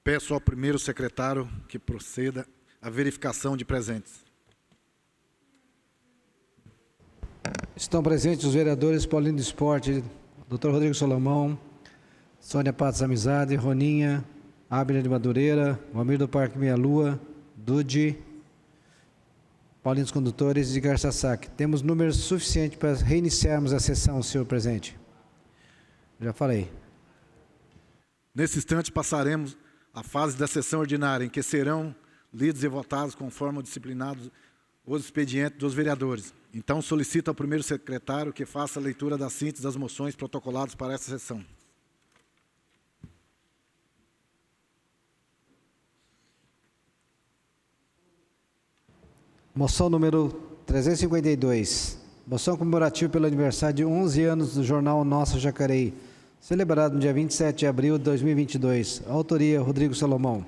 Peço ao primeiro secretário que proceda à verificação de presentes. Estão presentes os vereadores Paulinho do Esporte, Dr. Rodrigo Solomão, Sônia Patos Amizade, Roninha, Ábila de Madureira, Valmir do Parque Meia Lua, Dude, Paulinho dos Condutores e Garça Saque. Temos números suficientes para reiniciarmos a sessão, senhor presidente. Já falei. Nesse instante, passaremos à fase da sessão ordinária, em que serão lidos e votados conforme disciplinados os expedientes dos vereadores. Então, solicito ao primeiro secretário que faça a leitura da síntese das moções protocoladas para essa sessão. Moção número 352. Moção comemorativa pelo aniversário de 11 anos do jornal Nossa Jacareí, celebrado no dia 27 de abril de 2022. Autoria, Rodrigo Salomão.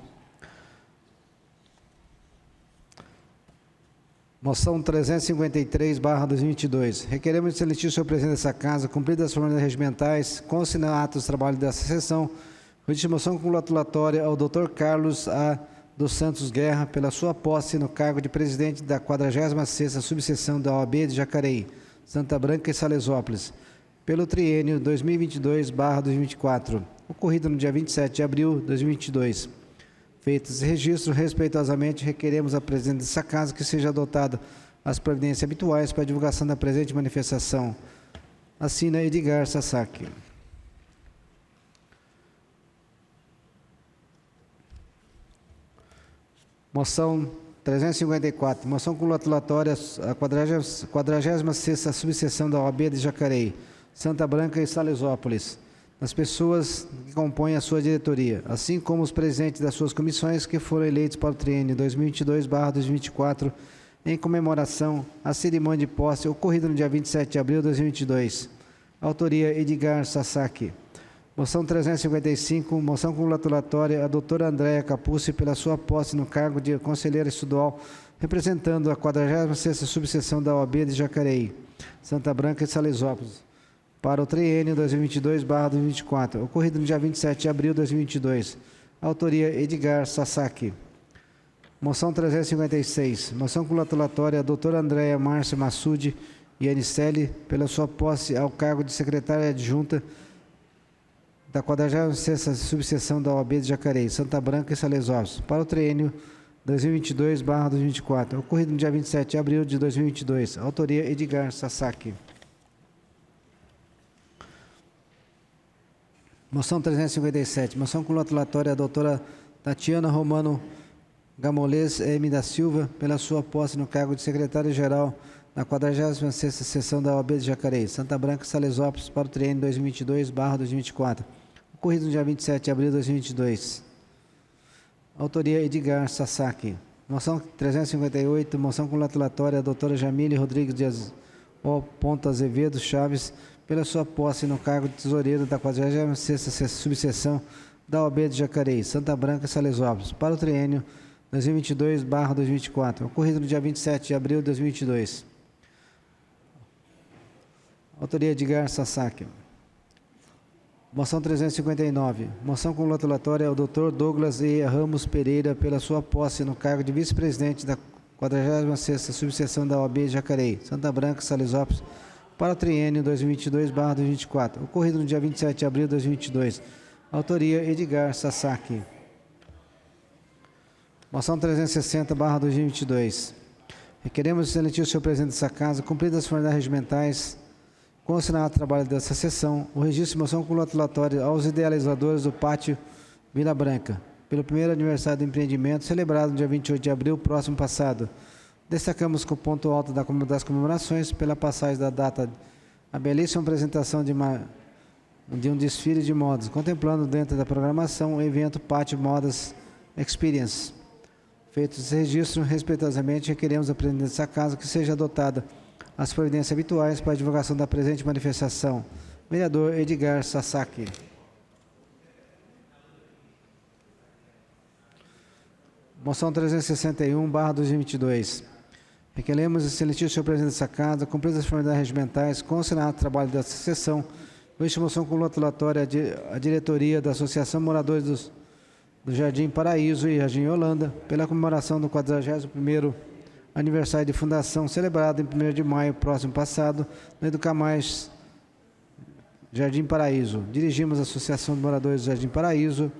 Moção 353/2022. Requeremos de excelentíssimo senhor presidente dessa casa, cumpridas as formas regimentais, conste na ata dos trabalhos dessa sessão, de moção congratulatória ao Dr. Carlos A. dos Santos Guerra pela sua posse no cargo de presidente da 46ª subseção da OAB de Jacareí, Santa Branca e Salesópolis, pelo triênio 2022/2024, ocorrido no dia 27 de abril de 2022. Feito esse registro, respeitosamente requeremos à presidente dessa casa que seja adotada as providências habituais para a divulgação da presente manifestação. Assina Edgar Sasaki. Moção 354. Moção congratulatória à 46ª subseção da OAB de Jacareí, Santa Branca e Salesópolis, nas pessoas que compõem a sua diretoria, assim como os presidentes das suas comissões que foram eleitos para o triênio 2022/2024, em comemoração à cerimônia de posse ocorrida no dia 27 de abril de 2022. Autoria, Edgar Sasaki. Moção 355, moção congratulatória à doutora Andréia Capucci pela sua posse no cargo de conselheira estadual, representando a 46ª subseção da OAB de Jacareí, Santa Branca e Salesópolis, para o triênio 2022/2024, ocorrido no dia 27 de abril de 2022. Autoria, Edgar Sasaki. Moção 356, moção congratulatória à doutora Andréia Márcia Massude e Anicelli pela sua posse ao cargo de secretária adjunta da 46ª subseção da OAB de Jacareí, Santa Branca e Salesópolis, para o triênio 2022/2024, ocorrido no dia 27 de abril de 2022. Autoria, Edgar Sasaki. Moção 357, moção congratulatória à doutora Tatiana Romano Gamolês M. da Silva pela sua posse no cargo de secretária-geral na 46ª sessão da OAB de Jacareí, Santa Branca e Salesópolis, para o triênio 2022/2024, ocorrido no dia 27 de abril de 2022. Autoria, Edgar Sasaki. Moção 358, moção congratulatória à doutora Jamile Rodrigues Dias O. Azevedo Chaves pela sua posse no cargo de tesoureiro da 46ª subseção da OAB de Jacareí, Santa Branca e Salesópolis, para o triênio 2022/2024, ocorrido no dia 27 de abril de 2022. Autoria, Edgar Sasaki. Moção 359. Moção congratulatória ao Dr. Douglas E. Ramos Pereira pela sua posse no cargo de vice-presidente da 46ª subseção da OAB de Jacareí, Santa Branca e Salesópolis, para o triênio 2022/2024, ocorrido no dia 27 de abril de 2022. Autoria, Edgar Sasaki. Moção 360/2022. Requeremos, excelentíssimo senhor presidente dessa casa, cumpridas as formalidades regimentais, consignado o trabalho dessa sessão, o registro de moção congratulatória aos idealizadores do Pátio Vila Branca, pelo primeiro aniversário do empreendimento, celebrado no dia 28 de abril, próximo passado. Destacamos que o ponto alto das comemorações, pela passagem da data, a belíssima apresentação de um desfile de modas, contemplando dentro da programação o evento Pátio Modas Experience. Feito esse registro, respeitosamente, requeremos a presidente dessa casa que seja adotada as providências habituais para a divulgação da presente manifestação. Vereador Edgar Sasaki. Moção 361/2022. Requeremos, excelentíssimo senhor presidente dessa casa, cumpridas as formalidades regimentais, consignado o trabalho dessa sessão, esta moção congratulatória à diretoria da Associação Moradores do Jardim Paraíso e Jardim Holanda, pela comemoração do 41º aniversário de fundação, celebrado em 1º de maio próximo passado, no Educamais Jardim Paraíso. Dirigimos a Associação de Moradores do Jardim Paraíso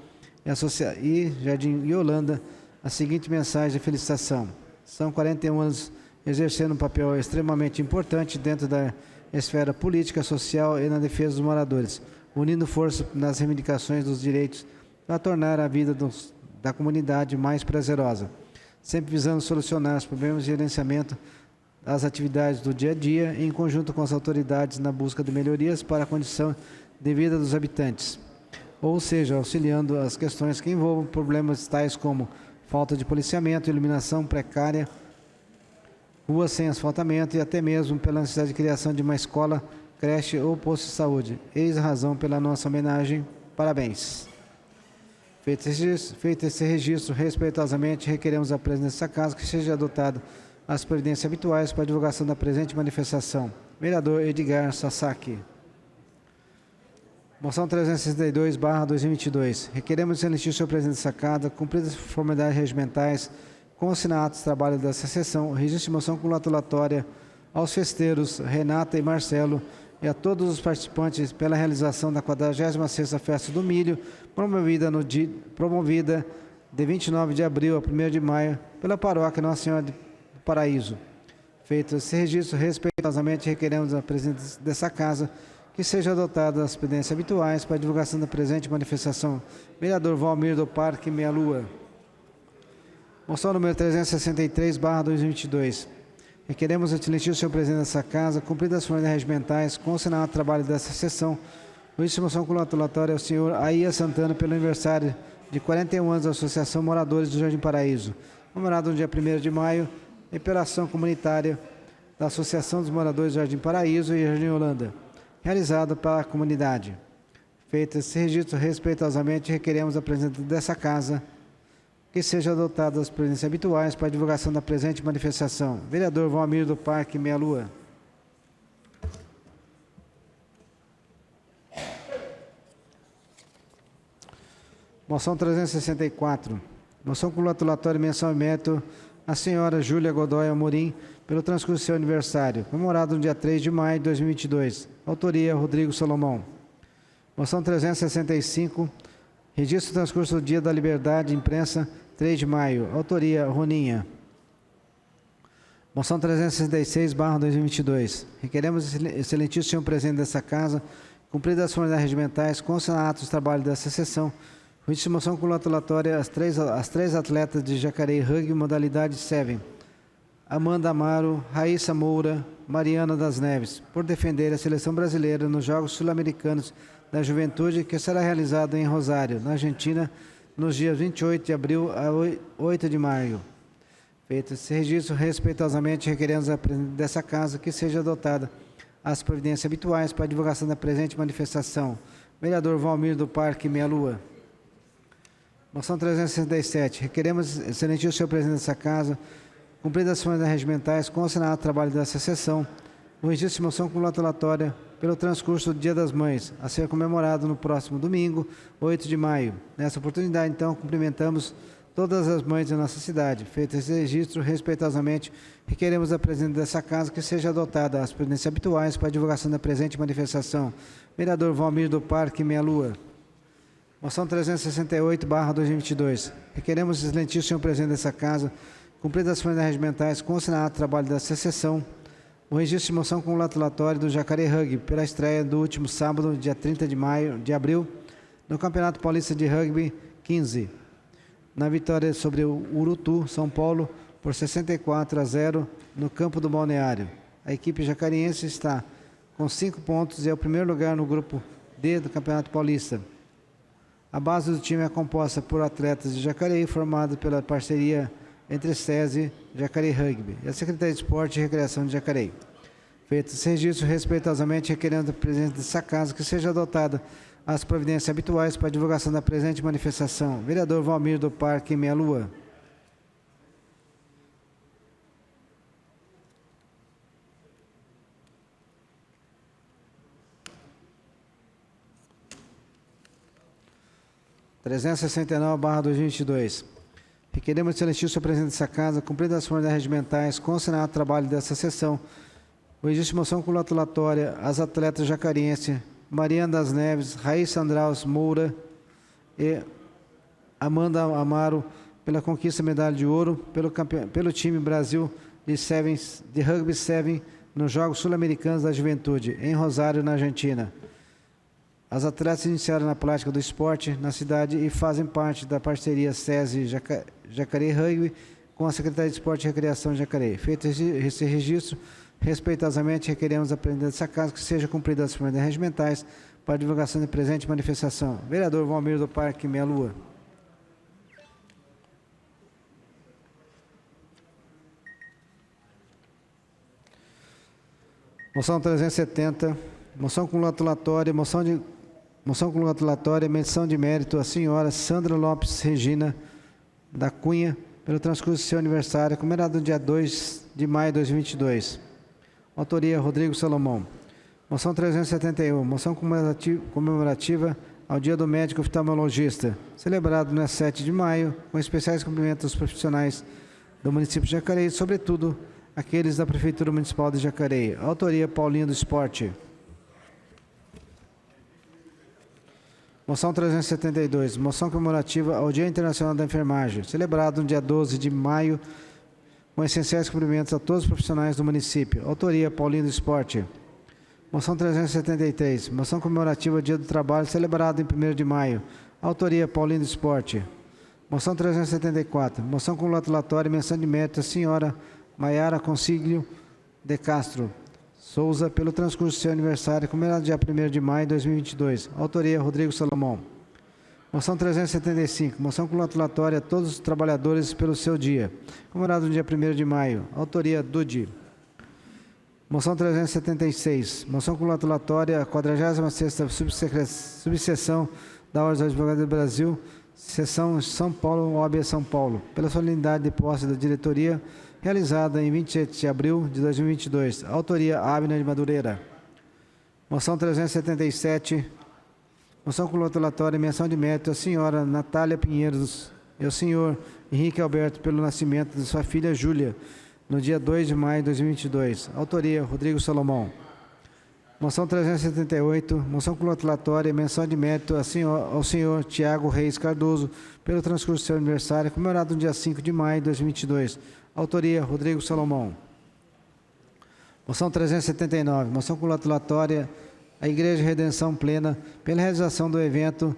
e Jardim Holanda a seguinte mensagem de felicitação. São 41 anos exercendo um papel extremamente importante dentro da esfera política, social e na defesa dos moradores, unindo forças nas reivindicações dos direitos para tornar a vida da comunidade mais prazerosa, sempre visando solucionar os problemas de gerenciamento das atividades do dia a dia, em conjunto com as autoridades na busca de melhorias para a condição de vida dos habitantes, ou seja, auxiliando as questões que envolvam problemas tais como falta de policiamento, iluminação precária, ruas sem asfaltamento e até mesmo pela necessidade de criação de uma escola, creche ou posto de saúde. Eis a razão pela nossa homenagem. Parabéns. Feito esse registro, respeitosamente requeremos a presença dessa casa que seja adotado as providências habituais para a divulgação da presente manifestação. Vereador Edgar Sasaki. Moção 362/2022. Requeremos excelentíssimo senhor presidente dessa casa, cumpridas as formalidades regimentais, consignar atos de trabalho dessa sessão, registro de moção congratulatória aos festeiros Renata e Marcelo e a todos os participantes pela realização da 46ª Festa do Milho, promovida de 29 de abril a 1º de maio pela paróquia Nossa Senhora do Paraíso. Feito esse registro, respeitosamente requeremos a presença dessa casa que seja adotada as providências habituais para a divulgação da presente manifestação. Vereador Valmir do Parque Meia Lua. Moção número 363/2022. Requeremos ao excelentíssimo senhor presidente dessa casa, cumpridas as formalidades regimentais, consignar o trabalho dessa sessão, o início de moção congratulatória ao senhor Aia Santana pelo aniversário de 41 anos da Associação Moradores do Jardim Paraíso, comemorado no dia 1º de maio, e pela ação comunitária da Associação dos Moradores do Jardim Paraíso e Jardim Holanda, realizado para a comunidade. Feito esse registro, respeitosamente requeremos a presença dessa casa que seja adotadas as providências habituais para a divulgação da presente manifestação. Vereador Valmir do Parque Meia Lua. Moção 364. Moção congratulatória menção e mérito à senhora Júlia Godoy Amorim pelo transcurso do seu aniversário, comemorado no dia 3 de maio de 2022. Autoria Rodrigo Solomão. Moção 365. Registro do transcurso do Dia da Liberdade, imprensa, 3 de maio. Autoria Roninha. Moção 366/2022. Requeremos, excelentíssimo senhor presidente dessa casa, cumpridas as formalidades regimentais, consignar atos de trabalho dessa sessão, o início de moção congratulatória às três atletas de Jacareí Rugby, modalidade 7. Amanda Amaro, Raíssa Moura, Mariana das Neves, por defender a seleção brasileira nos Jogos Sul-Americanos da Juventude, que será realizado em Rosário, na Argentina, nos dias 28 de abril a 8 de maio. Feito esse registro, respeitosamente requeremos a presença dessa casa que seja adotada as providências habituais para a divulgação da presente manifestação. Vereador Valmir do Parque Meia Lua. Moção 367. Requeremos, excelentíssimo senhor presidente dessa casa, cumpridas as formalidades regimentais, consignar o trabalho dessa sessão, o registro de moção congratulatória pelo transcurso do Dia das Mães, a ser comemorado no próximo domingo, 8 de maio. Nessa oportunidade, então, cumprimentamos todas as mães da nossa cidade. Feito esse registro, respeitosamente, requeremos a presença dessa casa que seja adotada as providências habituais para a divulgação da presente manifestação. Vereador Valmir do Parque Meia Lua. Moção 368/2022. Requeremos, excelentíssimo senhor presidente dessa casa, cumpridas as formalidades regimentais, consignar o trabalho dessa sessão, o registro de moção congratulatória do Jacareí Rugby pela estreia do último sábado, dia 30 de abril, no Campeonato Paulista de Rugby 15, na vitória sobre o Urutu, São Paulo, por 64-0 no campo do Balneário. A equipe jacariense está com 5 pontos e é o primeiro lugar no grupo D do Campeonato Paulista. A base do time é composta por atletas de Jacareí, formada pela parceria entre SESI, Jacareí Rugby e a Secretaria de Esporte e Recreação de Jacareí. Feito esse registro, respeitosamente requerendo a presença dessa casa que seja adotada as providências habituais para a divulgação da presente manifestação. Vereador Valmir do Parque Meia Lua. 369/2022. Requeremos de excelentíssimo presidente dessa Casa, cumpridas as formas regimentais, considerar o trabalho dessa sessão. O existe moção congratulatória às atletas jacariense Mariana das Neves, Raíssa Andraus Moura e Amanda Amaro pela conquista da medalha de ouro pelo time Brasil de Rugby 7 nos Jogos Sul-Americanos da Juventude, em Rosário, na Argentina. As atletas iniciaram na prática do esporte na cidade e fazem parte da parceria SESI Jacareí Rugby com a Secretaria de Esporte e Recreação de Jacareí. Feito esse registro, respeitosamente requeremos a presidente dessa Casa que seja cumprida as formas regimentais para a divulgação de presente manifestação. Vereador Valmir do Parque Meia Lua. Moção 370, moção congratulatória, menção de mérito à senhora Sandra Lopes Regina da Cunha pelo transcurso do seu aniversário, comemorado no dia 2 de maio de 2022. Autoria Rodrigo Salomão. Moção 371, moção comemorativa ao Dia do Médico Oftalmologista, celebrado no dia 7 de maio, com especiais cumprimentos aos profissionais do município de Jacareí, sobretudo aqueles da Prefeitura Municipal de Jacareí. Autoria Paulinho do Esporte. Moção 372, moção comemorativa ao Dia Internacional da Enfermagem, celebrado no dia 12 de maio, com essenciais cumprimentos a todos os profissionais do município. Autoria Paulinho do Esporte. Moção 373, moção comemorativa ao Dia do Trabalho, celebrado em 1º de maio. Autoria Paulinho do Esporte. Moção 374, moção congratulatória e menção de mérito à senhora Maiara Consiglio de Castro Souza, pelo transcurso do seu aniversário, comemorado dia 1º de maio de 2022. Autoria Rodrigo Salomão. Moção 375, moção congratulatória a todos os trabalhadores pelo seu dia, comemorado no dia 1º de maio. Autoria Dudi. Moção 376, moção congratulatória à 46ª subseção da Ordem dos Advogados do Brasil, seção São Paulo, OAB São Paulo, pela solenidade de posse da diretoria, realizada em 27 de abril de 2022. Autoria Abner de Madureira. Moção 377, moção congratulatória e menção de mérito à senhora Natália Pinheiros e ao senhor Henrique Alberto pelo nascimento de sua filha Júlia, no dia 2 de maio de 2022. Autoria Rodrigo Salomão. Moção 378, moção congratulatória e menção de mérito ao senhor Tiago Reis Cardoso pelo transcurso do seu aniversário, comemorado no dia 5 de maio de 2022. Autoria Rodrigo Salomão. Moção 379, moção congratulatória à Igreja Redenção Plena pela realização do evento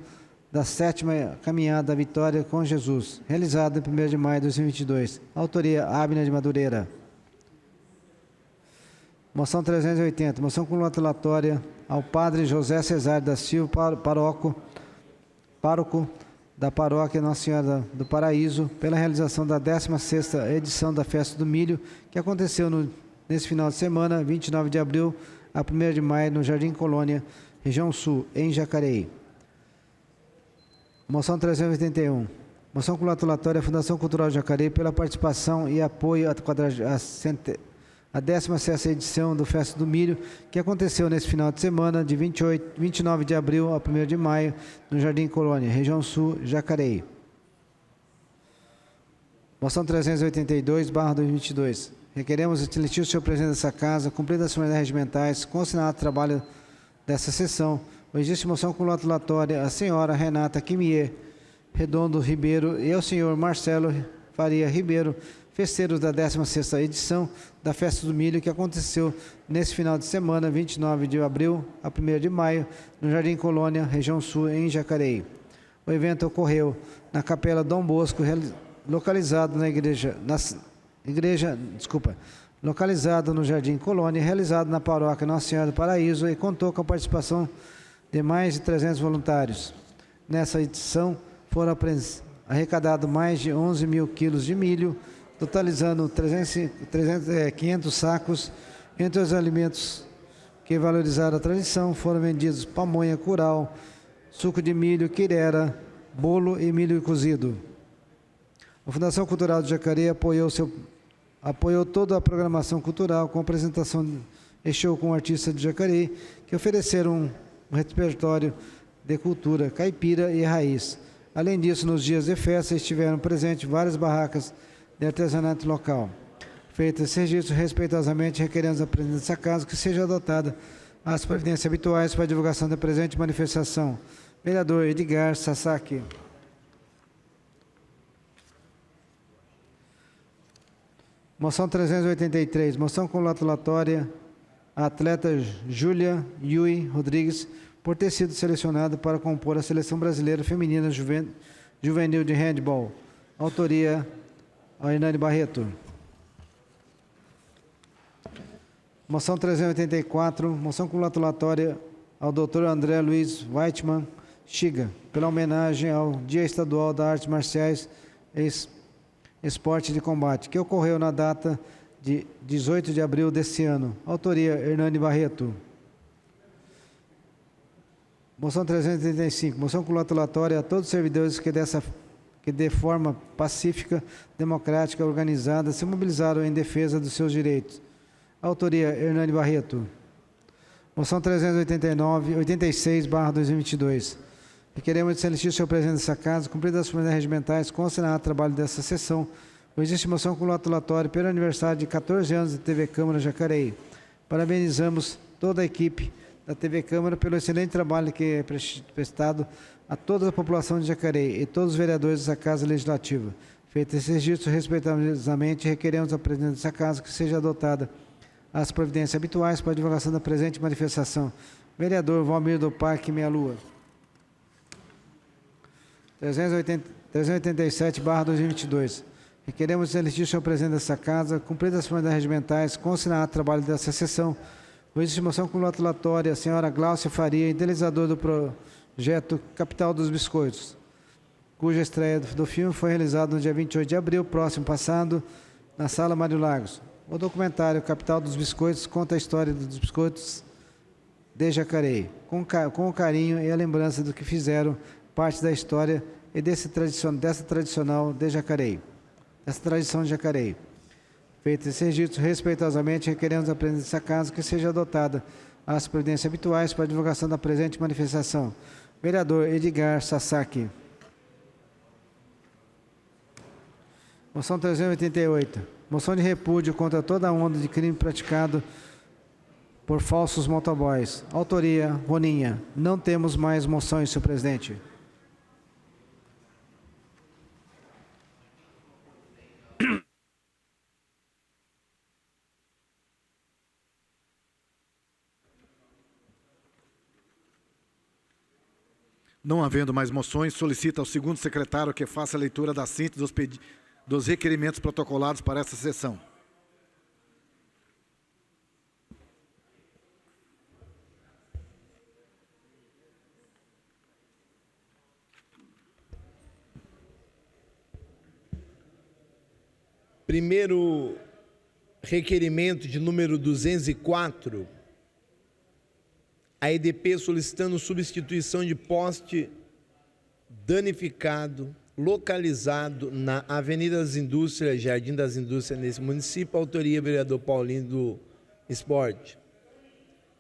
da 7ª Caminhada da Vitória com Jesus, realizado em 1º de maio de 2022. Autoria Abner de Madureira. Moção 380, moção congratulatória ao Padre José Cesário da Silva, pároco da Paróquia Nossa Senhora do Paraíso, pela realização da 16ª edição da Festa do Milho, que aconteceu nesse final de semana, 29 de abril a 1º de maio, no Jardim Colônia, região sul, em Jacareí. Moção 381, moção congratulatória à Fundação Cultural de Jacareí pela participação e apoio à 16ª edição do Festa do Milho, que aconteceu nesse final de semana, de 29 de abril a 1º de maio, no Jardim Colônia, região sul, Jacareí. Moção 382/2022. Requeremos o excelentíssimo senhor presidente dessa Casa, cumpridas as formas regimentais, consignado o trabalho dessa sessão. Existe moção congratulatória à senhora Renata Quimier Redondo Ribeiro e ao senhor Marcelo Faria Ribeiro, festeiros da 16ª edição da Festa do Milho, que aconteceu nesse final de semana, 29 de abril a 1º de maio, no Jardim Colônia, região sul, em Jacareí. O evento ocorreu na Capela Dom Bosco, localizado localizado no Jardim Colônia, realizado na Paróquia Nossa Senhora do Paraíso, e contou com a participação de mais de 300 voluntários. Nessa edição foram arrecadados mais de 11 mil quilos de milho, totalizando 500 sacos. Entre os alimentos que valorizaram a tradição foram vendidos pamonha, curau, suco de milho, quirera, bolo e milho cozido. A Fundação Cultural de Jacareí apoiou toda a programação cultural com apresentação e show com artistas de Jacareí, que ofereceram um repertório de cultura caipira e raiz. Além disso, nos dias de festa estiveram presentes várias barracas de artesanato local. Feito esse registro, respeitosamente requeremos a presidência dessa casa que seja adotada as providências habituais para a divulgação da presente manifestação. Vereador Edgar Sasaki. Moção 383, moção congratulatória à atleta Júlia Yui Rodrigues por ter sido selecionada para compor a Seleção Brasileira Feminina Juvenil de Handball. Autoria, Hernani Barreto. Moção 384, moção congratulatória ao Dr. André Luiz Weitman Chiga, pela homenagem ao Dia Estadual das Artes Marciais e Esporte de Combate, que ocorreu na data de 18 de abril deste ano. Autoria, Hernani Barreto. Moção 385, moção congratulatória a todos os servidores que de forma pacífica, democrática, organizada, se mobilizaram em defesa dos seus direitos. Autoria, Hernani Barreto. Moção 386/2022. Requeremos de solicitar o senhor presidente dessa casa, cumpridas as formas regimentais, conste na ata de trabalho dessa sessão, o existe moção congratulatória pelo aniversário de 14 anos da TV Câmara Jacareí. Parabenizamos toda a equipe da TV Câmara pelo excelente trabalho que é prestado a toda a população de Jacareí e todos os vereadores dessa Casa Legislativa. Feito esse registro, respeitosamente, requeremos a presidência dessa casa que seja adotada as providências habituais para a divulgação da presente manifestação. Vereador Valmir do Parque Meia Lua. 387/2022. Requeremos solicitar o senhor presidente dessa casa, cumpridas as formas regimentais, conste na ata de trabalho dessa sessão, o existe moção congratulatória a senhora Gláucia Faria, idealizadora do projeto Capital dos Biscoitos, cuja estreia do filme foi realizada no dia 28 de abril, próximo passado, na Sala Mário Lagos. O documentário Capital dos Biscoitos conta a história dos biscoitos de Jacareí, com o carinho e a lembrança do que fizeram parte da história e dessa tradicional de Jacareí, dessa tradição de Jacareí. Feito esse registro, respeitosamente, requeremos a presidência dessa casa que seja adotada as providências habituais para a divulgação da presente manifestação. Vereador Edgar Sasaki. Moção 388. Moção de repúdio contra toda a onda de crime praticado por falsos motoboys. Autoria, Roninha. Não temos mais moções, senhor presidente. Não havendo mais moções, solicita ao segundo secretário que faça a leitura da síntese dos requerimentos protocolados para esta sessão. Primeiro requerimento de número 204, a EDP solicitando substituição de poste danificado, localizado na Avenida das Indústrias, Jardim das Indústrias, nesse município, autoria vereador Paulinho do Esporte.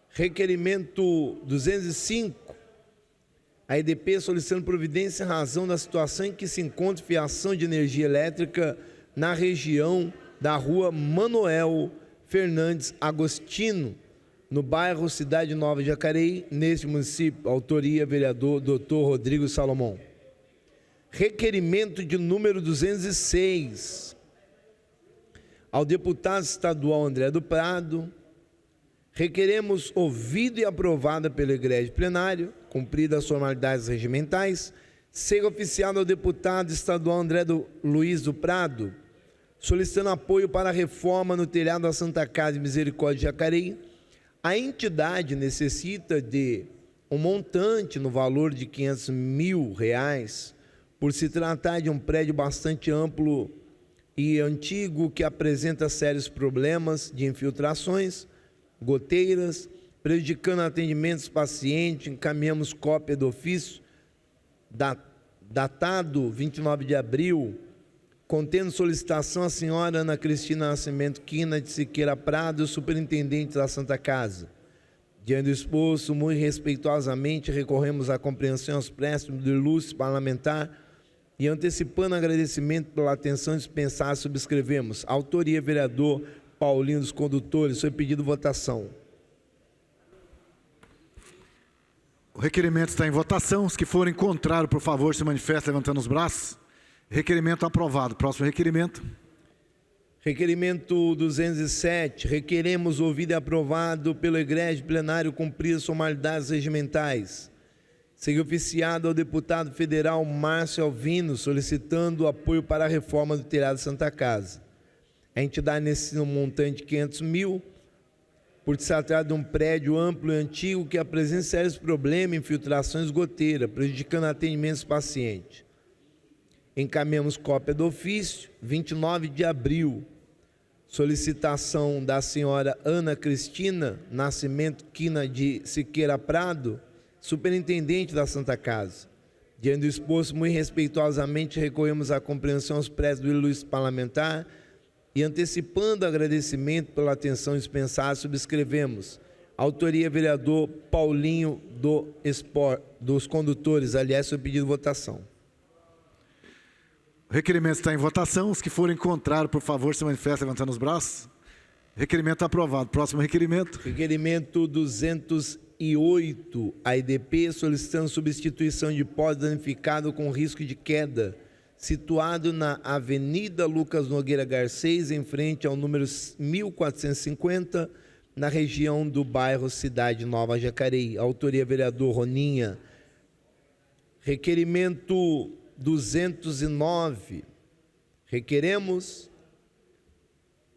Requerimento 205, a EDP solicitando providência em razão da situação em que se encontra fiação de energia elétrica na região da rua Manuel Fernandes Agostino, no bairro Cidade Nova de Jacareí, neste município, autoria vereador Dr. Rodrigo Salomão. Requerimento de número 206, ao deputado estadual André do Prado, requeremos ouvido e aprovada pelo egrégio plenário, cumpridas as formalidades regimentais, ser oficiado ao deputado estadual André Luiz do Prado, solicitando apoio para a reforma no telhado da Santa Casa de Misericórdia de Jacareí. A entidade necessita de um montante no valor de R$500 mil, por se tratar de um prédio bastante amplo e antigo que apresenta sérios problemas de infiltrações, goteiras, prejudicando o atendimento dos pacientes. Encaminhamos cópia do ofício datado 29 de abril, contendo solicitação à senhora Ana Cristina Nascimento Quina de Siqueira Prado, superintendente da Santa Casa. Diante do exposto, muito respeitosamente recorremos à compreensão e aos préstimos do ilustre parlamentar, E antecipando agradecimento pela atenção dispensada, subscrevemos. Autoria, vereador Paulinho dos Condutores. Foi pedido votação. O requerimento está em votação. Os que forem contrários, por favor, se manifestem levantando os braços. Requerimento aprovado. Próximo requerimento. Requerimento 207. Requeremos ouvido e aprovado pelo egrégio plenário cumprir as formalidades regimentais. Segue oficiado ao deputado federal Márcio Alvino, solicitando apoio para a reforma do telhado de Santa Casa. A entidade necessita um montante de 500 mil, por se tratar de um prédio amplo e antigo que apresenta sérios problemas, infiltrações de goteira, prejudicando o atendimento dos pacientes. Encaminhamos cópia do ofício, 29 de abril. Solicitação da senhora Ana Cristina Nascimento Quina de Siqueira Prado, superintendente da Santa Casa. Diante do exposto, muito respeitosamente recorremos à compreensão aos prédios do ilustre parlamentar e antecipando o agradecimento pela atenção dispensada, subscrevemos. Autoria, vereador Paulinho dos Condutores. Aliás, foi pedido votação. O requerimento está em votação. Os que forem contrários, por favor, se manifestem levantando os braços. Requerimento aprovado. Próximo requerimento. Requerimento 208. A EDP solicitando substituição de poste danificado com risco de queda, situado na Avenida Lucas Nogueira Garcês, em frente ao número 1450, na região do bairro Cidade Nova Jacareí. Autoria, vereador Roninha. Requerimento 209. Requeremos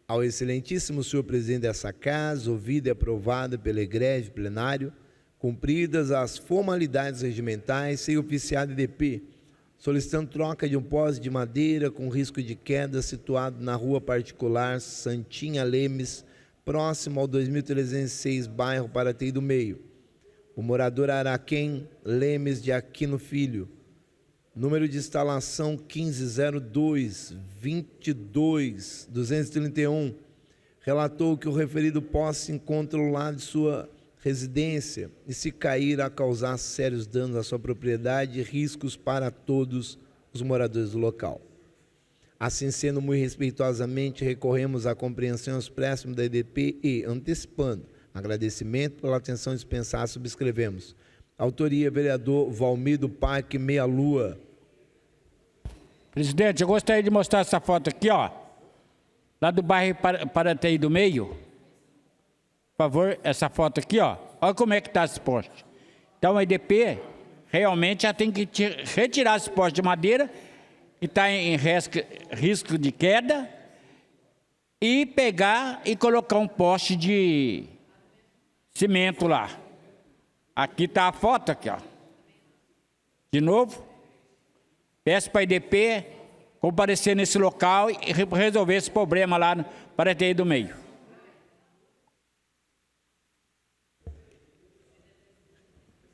ao excelentíssimo senhor presidente dessa casa, ouvido e aprovado pelo egrégio plenário, cumpridas as formalidades regimentais, ser oficiado EDP, solicitando troca de um poste de madeira com risco de queda situado na rua particular Santinha Lemes, próximo ao 2306, bairro Paraty do Meio. O morador Araquém Lemes de Aquino Filho, número de instalação 1502-22-231, relatou que o referido poste se encontra ao lado de sua residência e, se cair, a causar sérios danos à sua propriedade e riscos para todos os moradores do local. Assim sendo, muito respeitosamente, recorremos à compreensão expressa da EDP e, antecipando agradecimento pela atenção dispensada, subscrevemos. Autoria, vereador Valmir Parque Meia Lua. Presidente, eu gostaria de mostrar essa foto aqui, ó, lá do bairro Paraty do Meio. Por favor, essa foto aqui, ó. Olha como é que está esse poste. Então, a EDP realmente já tem que retirar esse poste de madeira, que está em risco de queda, e pegar e colocar um poste de cimento lá. Aqui está a foto, aqui, ó. De novo, peço para a EDP comparecer nesse local e resolver esse problema lá no Paraty do Meio.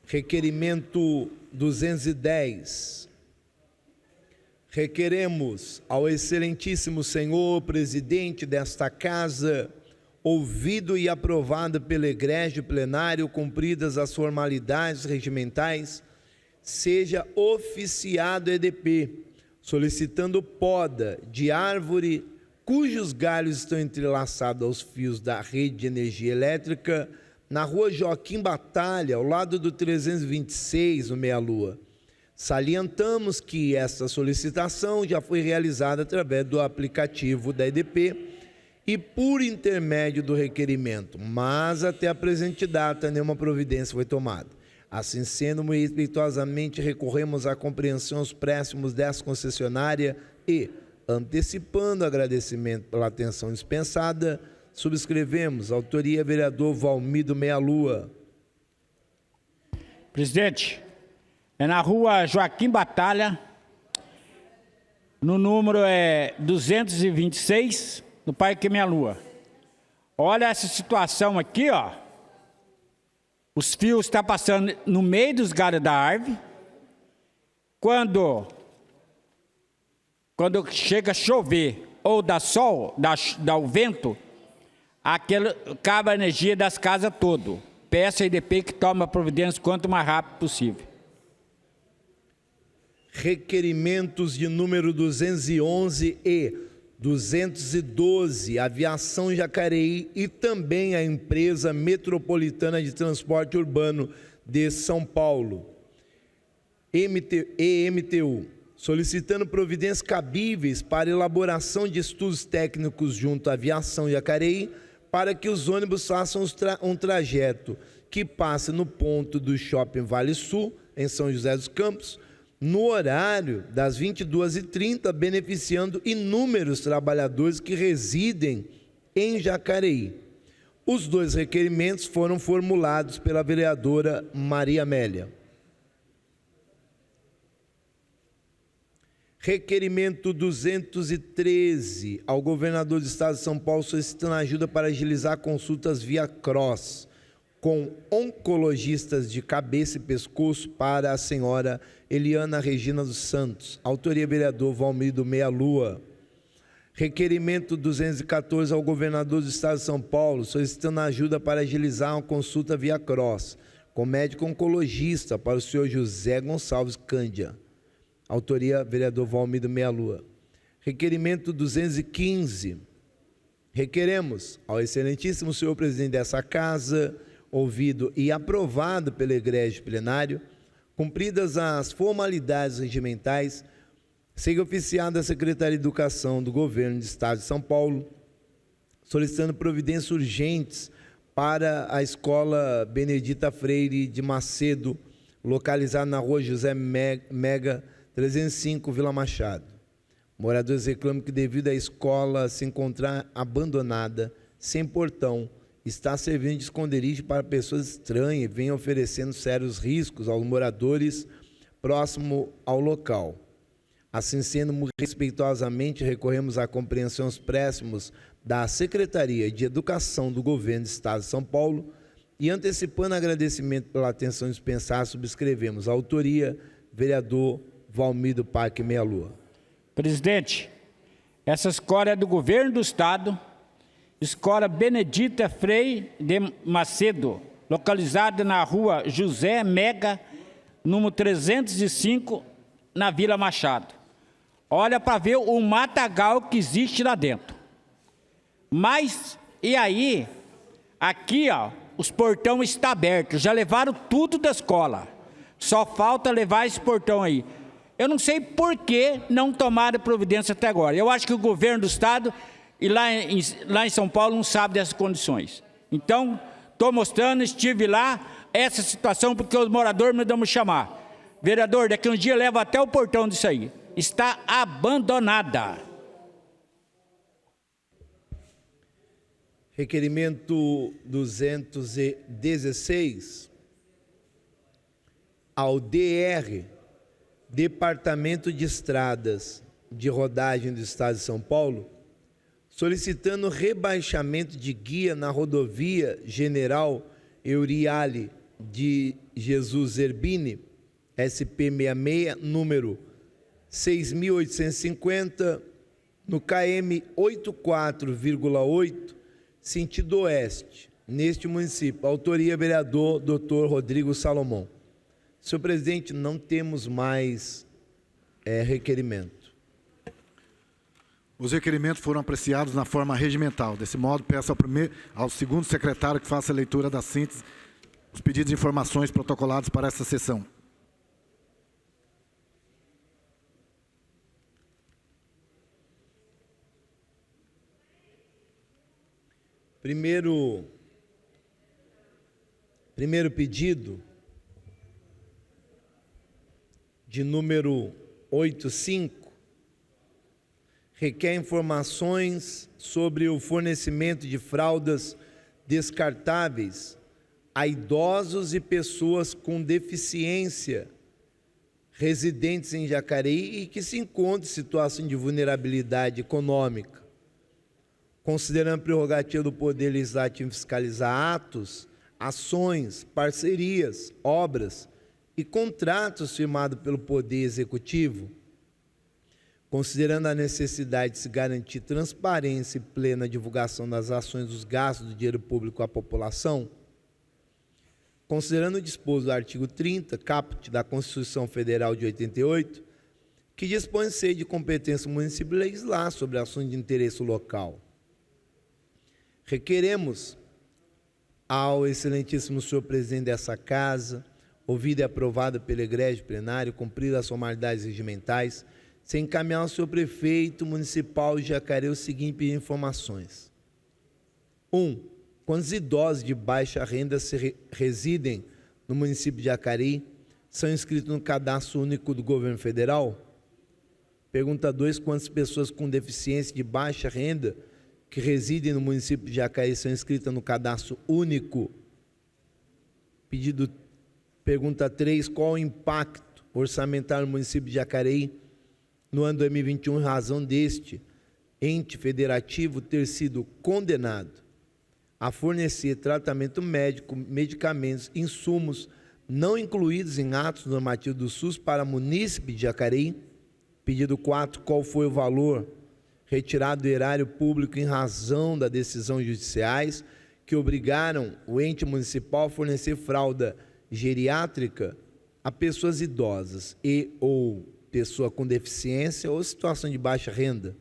Requerimento 210. Requeremos ao excelentíssimo senhor presidente desta casa, ouvido e aprovado pelo egrégio plenário, cumpridas as formalidades regimentais, seja oficiado EDP, solicitando poda de árvore cujos galhos estão entrelaçados aos fios da rede de energia elétrica na rua Joaquim Batalha, ao lado do 326, no Meia Lua. Salientamos que essa solicitação já foi realizada através do aplicativo da EDP e por intermédio do requerimento, mas até a presente data nenhuma providência foi tomada. Assim sendo, muito respeitosamente recorremos à compreensão aos préstimos dessa concessionária e, antecipando o agradecimento pela atenção dispensada, subscrevemos. Autoria, vereador Valmir Meia Lua. Presidente, é na rua Joaquim Batalha, no número 226, do Parque Meia Lua. Olha essa situação aqui, ó. Os fios estão passando no meio dos galhos da árvore. Quando chega a chover ou dá sol, dá o vento, aquele acaba a energia das casas todo. Peço a EDP que tome a providência quanto mais rápido possível. Requerimentos de número 211 e 212, Aviação Jacareí e também a Empresa Metropolitana de Transporte Urbano de São Paulo, EMTU, solicitando providências cabíveis para elaboração de estudos técnicos junto à Aviação Jacareí para que os ônibus façam um trajeto que passe no ponto do Shopping Vale Sul, em São José dos Campos, no horário das 22h30, beneficiando inúmeros trabalhadores que residem em Jacareí. Os dois requerimentos foram formulados pela vereadora Maria Amélia. Requerimento 213, ao governador do estado de São Paulo, solicitando ajuda para agilizar consultas via CROSS, com oncologistas de cabeça e pescoço para a senhora Eliana Regina dos Santos. Autoria, vereador Valmir Meia Lua. Requerimento 214 ao governador do estado de São Paulo, solicitando ajuda para agilizar uma consulta via CROSS, com médico oncologista para o senhor José Gonçalves Cândia. Autoria, vereador Valmir Meia Lua. Requerimento 215. Requeremos ao excelentíssimo senhor presidente dessa casa, ouvido e aprovado pelo egrégio plenário, cumpridas as formalidades regimentais, seja oficiada a Secretaria de Educação do Governo do Estado de São Paulo, solicitando providências urgentes para a Escola Benedita Freire de Macedo, localizada na rua José Mega, 305, Vila Machado. Moradores reclamam que, devido à escola se encontrar abandonada, sem portão, está servindo de esconderijo para pessoas estranhas e vem oferecendo sérios riscos aos moradores próximo ao local. Assim sendo, muito respeitosamente, recorremos à compreensão aos préstimos da Secretaria de Educação do Governo do Estado de São Paulo e, antecipando agradecimento pela atenção dispensada, subscrevemos a autoria, vereador Valmir do Parque Meia Lua. Presidente, essa escola é do Governo do Estado, Escola Benedita Freire de Macedo, localizada na rua José Mega, número 305, na Vila Machado. Olha para ver o matagal que existe lá dentro. Mas, e aí, aqui, ó, os portões estão abertos, já levaram tudo da escola. Só falta levar esse portão aí. Eu não sei por que não tomaram providência até agora. Eu acho que o governo do estado e lá em São Paulo não sabe dessas condições. Então, estou mostrando, estive lá, essa situação, porque os moradores me dão me chamar. Vereador, daqui a um dia leva até o portão disso aí. Está abandonada. Requerimento 216, ao DR, Departamento de Estradas de Rodagem do Estado de São Paulo, solicitando rebaixamento de guia na rodovia General Euriale de Jesus Zerbini, SP66, número 6.850, no KM 84,8, sentido oeste, neste município. Autoria, vereador Dr. Rodrigo Salomão. Senhor presidente, não temos mais requerimento. Os requerimentos foram apreciados na forma regimental. Desse modo, peço ao segundo secretário que faça a leitura da síntese, os pedidos de informações protocolados para essa sessão. Primeiro pedido, de número 85, requer informações sobre o fornecimento de fraldas descartáveis a idosos e pessoas com deficiência residentes em Jacareí e que se encontram em situação de vulnerabilidade econômica. Considerando a prerrogativa do Poder Legislativo fiscalizar atos, ações, parcerias, obras e contratos firmados pelo Poder Executivo, considerando a necessidade de se garantir transparência e plena divulgação das ações dos gastos do dinheiro público à população, considerando o disposto do artigo 30, caput da Constituição Federal de 88, que dispõe de ser de competência do município legislar sobre assuntos de interesse local. Requeremos ao excelentíssimo senhor presidente dessa casa, ouvida e aprovada pelo egrégio plenário, cumprida as formalidades regimentais, se encaminhar ao senhor prefeito municipal de Jacareí o seguinte informações. 1. Quantos idosos de baixa renda residem no município de Jacareí são inscritos no Cadastro Único do Governo Federal? Pergunta 2. Quantas pessoas com deficiência de baixa renda que residem no município de Jacareí são inscritas no Cadastro Único? Pergunta 3. Qual o impacto orçamentário no município de Jacareí no ano 2021 em razão deste ente federativo ter sido condenado a fornecer tratamento médico, medicamentos, insumos não incluídos em atos normativos do SUS para munícipe de Jacareí? Pedido 4. Qual foi o valor retirado do erário público em razão da decisão judiciais que obrigaram o ente municipal a fornecer fralda geriátrica a pessoas idosas e ou pessoa com deficiência ou situação de baixa renda?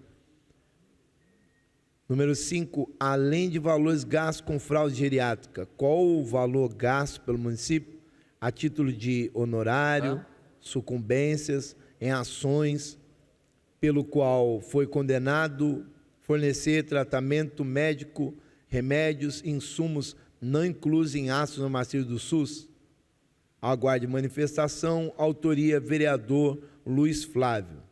Número 5, além de valores gastos com fraude geriátrica, qual o valor gasto pelo município a título de honorário, sucumbências, em ações, pelo qual foi condenado fornecer tratamento médico, remédios, insumos não inclusos em atos normativos do SUS? Aguarde manifestação, autoria, vereador Luiz Flávio.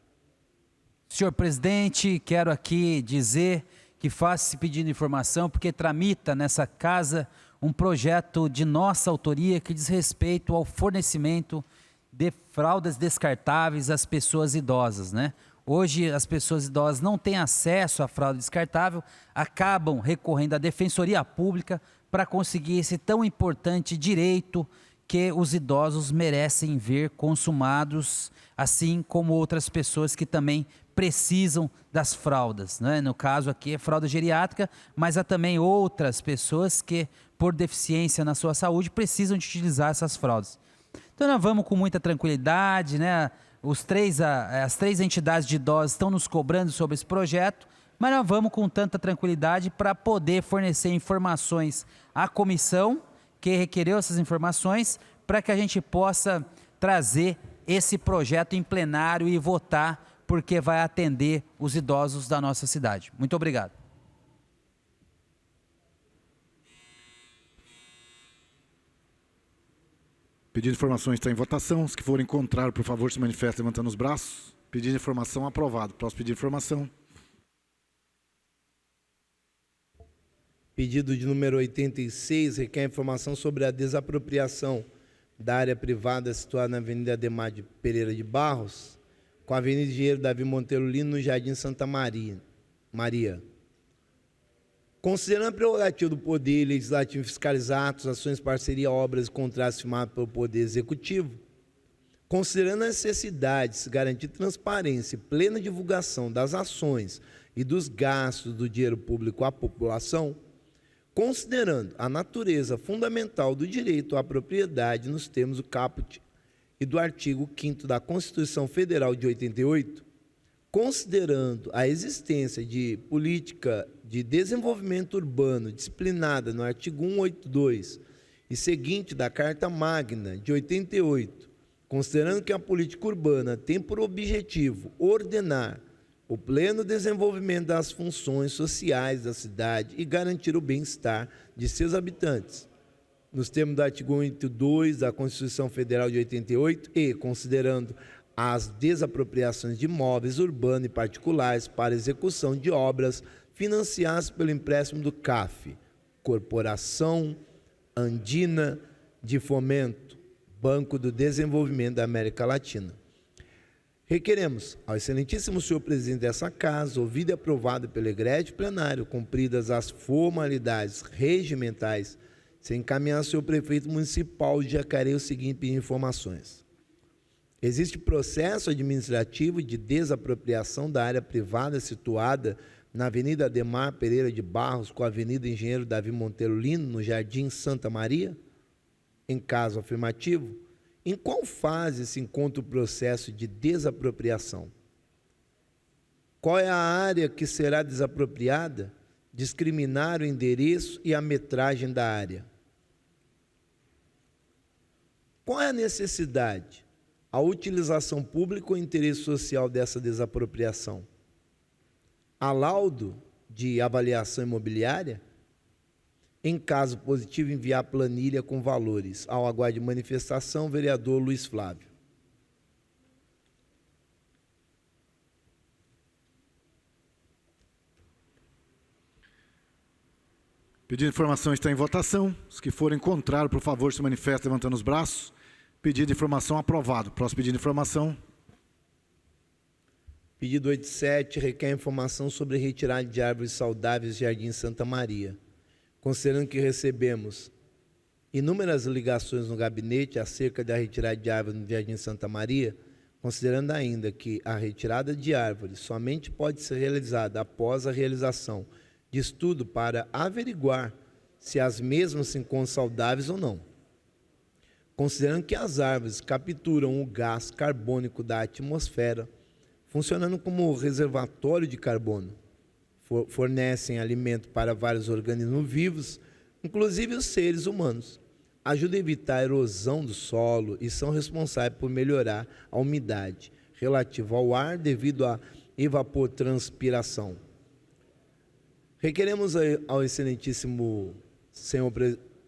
Senhor presidente, quero aqui dizer que faço esse pedido de informação porque tramita nessa casa um projeto de nossa autoria que diz respeito ao fornecimento de fraldas descartáveis às pessoas idosas, né? Hoje as pessoas idosas não têm acesso à fralda descartável, acabam recorrendo à Defensoria Pública para conseguir esse tão importante direito que os idosos merecem ver consumados, assim como outras pessoas que também precisam das fraldas, né? No caso aqui é fralda geriátrica, mas há também outras pessoas que, por deficiência na sua saúde, precisam de utilizar essas fraldas. Então nós vamos com muita tranquilidade, né? As três entidades de idosos estão nos cobrando sobre esse projeto, mas nós vamos com tanta tranquilidade para poder fornecer informações à comissão que requereu essas informações, para que a gente possa trazer esse projeto em plenário e votar, porque vai atender os idosos da nossa cidade. Muito obrigado. Pedido de informação está em votação. Os que forem contrários, por favor, se manifestem levantando os braços. Pedido de informação aprovado. Próximo pedido de informação. Pedido de número 86, requer informação sobre a desapropriação da área privada situada na Avenida Ademar de Pereira de Barros, com a Avenida Engenheiro Davi Monteiro Lino, no Jardim Santa Maria. Considerando a prerrogativa do Poder Legislativo fiscalizar atos, ações, parceria, obras e contratos firmados pelo Poder Executivo, considerando a necessidade de se garantir transparência e plena divulgação das ações e dos gastos do dinheiro público à população, considerando a natureza fundamental do direito à propriedade nos termos do caput e do artigo 5º da Constituição Federal de 88, considerando a existência de política de desenvolvimento urbano disciplinada no artigo 182 e seguinte da Carta Magna de 88, considerando que a política urbana tem por objetivo ordenar o pleno desenvolvimento das funções sociais da cidade e garantir o bem-estar de seus habitantes, nos termos do artigo 182 da Constituição Federal de 88 e considerando as desapropriações de imóveis urbanos e particulares para execução de obras financiadas pelo empréstimo do CAF, Corporação Andina de Fomento, Banco do Desenvolvimento da América Latina. Requeremos ao excelentíssimo senhor presidente dessa casa, ouvido e aprovado pelo egrégio plenário, cumpridas as formalidades regimentais, se encaminhar ao senhor prefeito municipal de Jacareí o seguinte informações. Existe processo administrativo de desapropriação da área privada situada na Avenida Ademar Pereira de Barros com a Avenida Engenheiro Davi Monteiro Lino, no Jardim Santa Maria? Em caso afirmativo, Em qual fase se encontra o processo de desapropriação? Qual é a área que será desapropriada? Discriminar o endereço e a metragem da área. Qual é a necessidade, a utilização pública ou interesse social dessa desapropriação? Há laudo de avaliação imobiliária? Em caso positivo, enviar planilha com valores. Ao aguardo de manifestação, vereador Luiz Flávio. Pedido de informação está em votação. Os que forem contrários, por favor, se manifestem levantando os braços. Pedido de informação aprovado. Próximo pedido de informação. Pedido 87 requer informação sobre retirada de árvores saudáveis de Jardim Santa Maria. Considerando que recebemos inúmeras ligações no gabinete acerca da retirada de árvores no Jardim Santa Maria, considerando ainda que a retirada de árvores somente pode ser realizada após a realização de estudo para averiguar se as mesmas se encontram saudáveis ou não. Considerando que as árvores capturam o gás carbônico da atmosfera, funcionando como reservatório de carbono, fornecem alimento para vários organismos vivos, inclusive os seres humanos, ajudam a evitar a erosão do solo e são responsáveis por melhorar a umidade relativa ao ar devido à evapotranspiração. Requeremos ao excelentíssimo senhor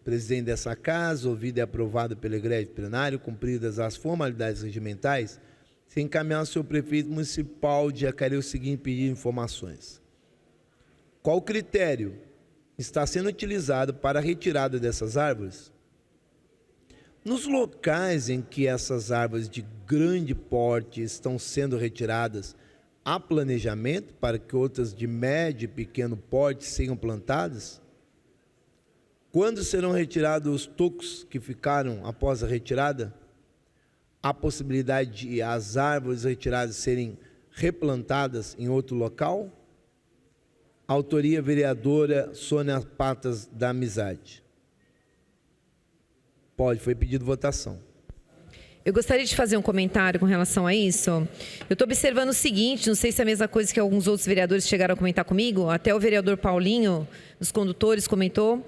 presidente dessa casa, ouvido e aprovado pelo egrégio plenário, cumpridas as formalidades regimentais, se encaminhar ao senhor prefeito municipal de Jacareí o seguinte pedido de informações. Qual critério está sendo utilizado para a retirada dessas árvores? Nos locais em que essas árvores de grande porte estão sendo retiradas, há planejamento para que outras de médio e pequeno porte sejam plantadas? Quando serão retirados os tocos que ficaram após a retirada? Há possibilidade de as árvores retiradas serem replantadas em outro local? Autoria vereadora Sônia Patas da Amizade. Pode, foi pedido votação. Eu gostaria de fazer um comentário com relação a isso. Eu estou observando o seguinte, não sei se é a mesma coisa que alguns outros vereadores chegaram a comentar comigo, até o vereador Paulinho, dos condutores, comentou.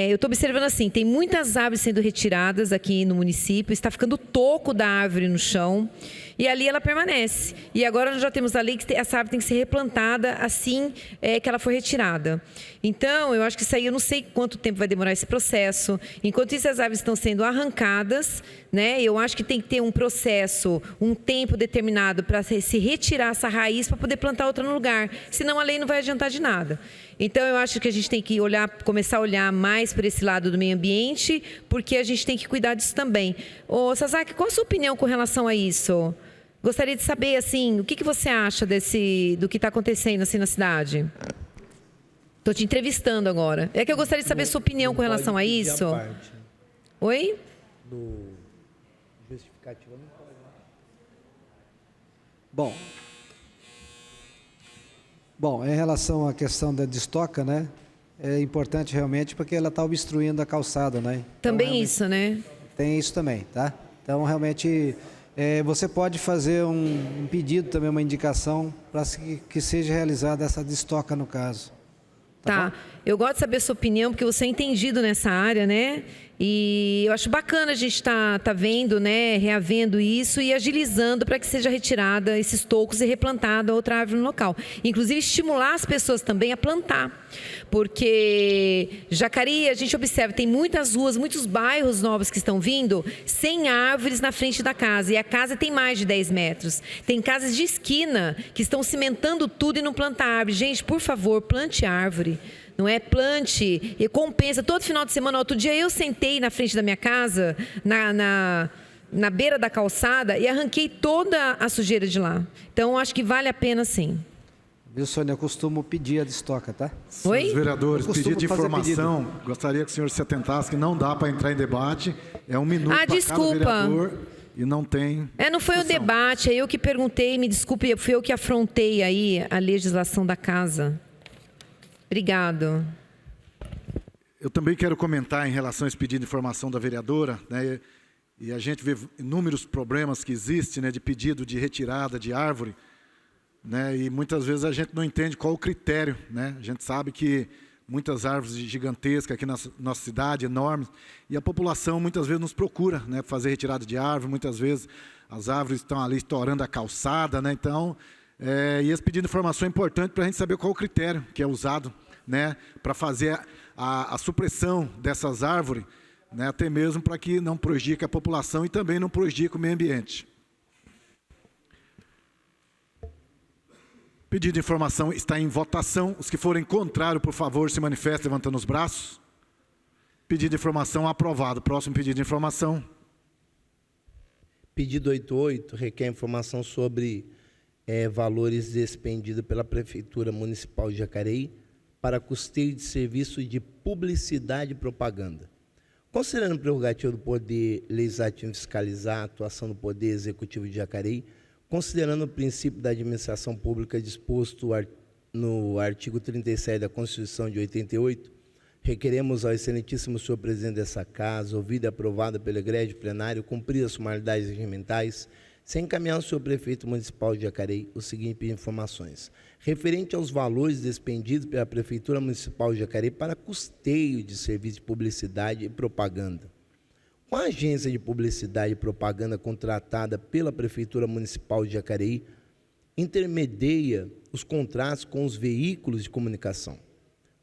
Eu estou observando assim, tem muitas árvores sendo retiradas aqui no município, está ficando toco da árvore no chão, e ali ela permanece. E agora nós já temos a lei que essa árvore tem que ser replantada assim que ela for retirada. Então, eu acho que isso aí, eu não sei quanto tempo vai demorar esse processo. Enquanto isso, as árvores estão sendo arrancadas, né? Eu acho que tem que ter um processo, um tempo determinado para se retirar essa raiz para poder plantar outra no lugar. Senão a lei não vai adiantar de nada. Então, eu acho que a gente tem que começar a olhar mais por esse lado do meio ambiente, porque a gente tem que cuidar disso também. Ô, Sasaki, qual a sua opinião com relação a isso? Gostaria de saber, assim, o que você acha do que está acontecendo assim na cidade? Estou te entrevistando agora. É que eu gostaria de saber a sua opinião com relação a isso. Oi? Do justificativo não pode. Bom, em relação à questão da destoca, né? É importante realmente porque ela está obstruindo a calçada, né? Também então, isso, né? Tem isso também, tá? Então, realmente, você pode fazer um pedido também, uma indicação para que seja realizada essa destoca no caso. Tá. Eu gosto de saber a sua opinião, porque você é entendido nessa área, né? E eu acho bacana a gente tá vendo, né, reavendo isso e agilizando para que seja retirada esses tocos e replantada outra árvore no local. Inclusive, estimular as pessoas também a plantar. Porque Jacareí, a gente observa, tem muitas ruas, muitos bairros novos que estão vindo sem árvores na frente da casa. E a casa tem mais de 10 metros. Tem casas de esquina que estão cimentando tudo e não plantam árvore. Gente, por favor, plante árvore. Não é? Plante, recompensa. Todo final de semana, outro dia eu sentei na frente da minha casa, na beira da calçada, e arranquei toda a sujeira de lá. Então, acho que vale a pena sim. Viu, Sônia? Eu costumo pedir a destoca, tá? Oi? Os vereadores, pedido de informação. Pedido. Gostaria que o senhor se atentasse que não dá para entrar em debate. É 1 minuto para cada vereador e não tem... não foi um debate, é eu que perguntei, me desculpe, fui eu que afrontei aí a legislação da casa. Obrigado. Eu também quero comentar em relação a esse pedido de informação da vereadora, né? e a gente vê inúmeros problemas que existem, né, de pedido de retirada de árvore, né, e muitas vezes a gente não entende qual o critério, né? A gente sabe que muitas árvores gigantescas aqui na nossa cidade, enormes, e a população muitas vezes nos procura, né, fazer retirada de árvore, muitas vezes as árvores estão ali estourando a calçada, né, então, e esse pedido de informação é importante para a gente saber qual o critério que é usado, né, para fazer a supressão dessas árvores, né, até mesmo para que não prejudique a população e também não prejudique o meio ambiente. Pedido de informação está em votação. Os que forem contrários, por favor, se manifestem levantando os braços. Pedido de informação aprovado. Próximo pedido de informação. Pedido 88 requer informação sobre valores despendidos pela Prefeitura Municipal de Jacareí para custeio de serviço de publicidade e propaganda. Considerando a prerrogativa do Poder Legislativo fiscalizar a atuação do Poder Executivo de Jacareí, considerando o princípio da administração pública disposto no artigo 37 da Constituição de 88, requeremos ao excelentíssimo senhor presidente dessa casa, ouvida e aprovada pelo egrégio plenário, cumprir as formalidades regimentais, sem encaminhar ao senhor prefeito municipal de Jacareí o seguinte informações. Referente aos valores despendidos pela Prefeitura Municipal de Jacareí para custeio de serviço de publicidade e propaganda. Com a agência de publicidade e propaganda contratada pela Prefeitura Municipal de Jacareí, intermedia os contratos com os veículos de comunicação.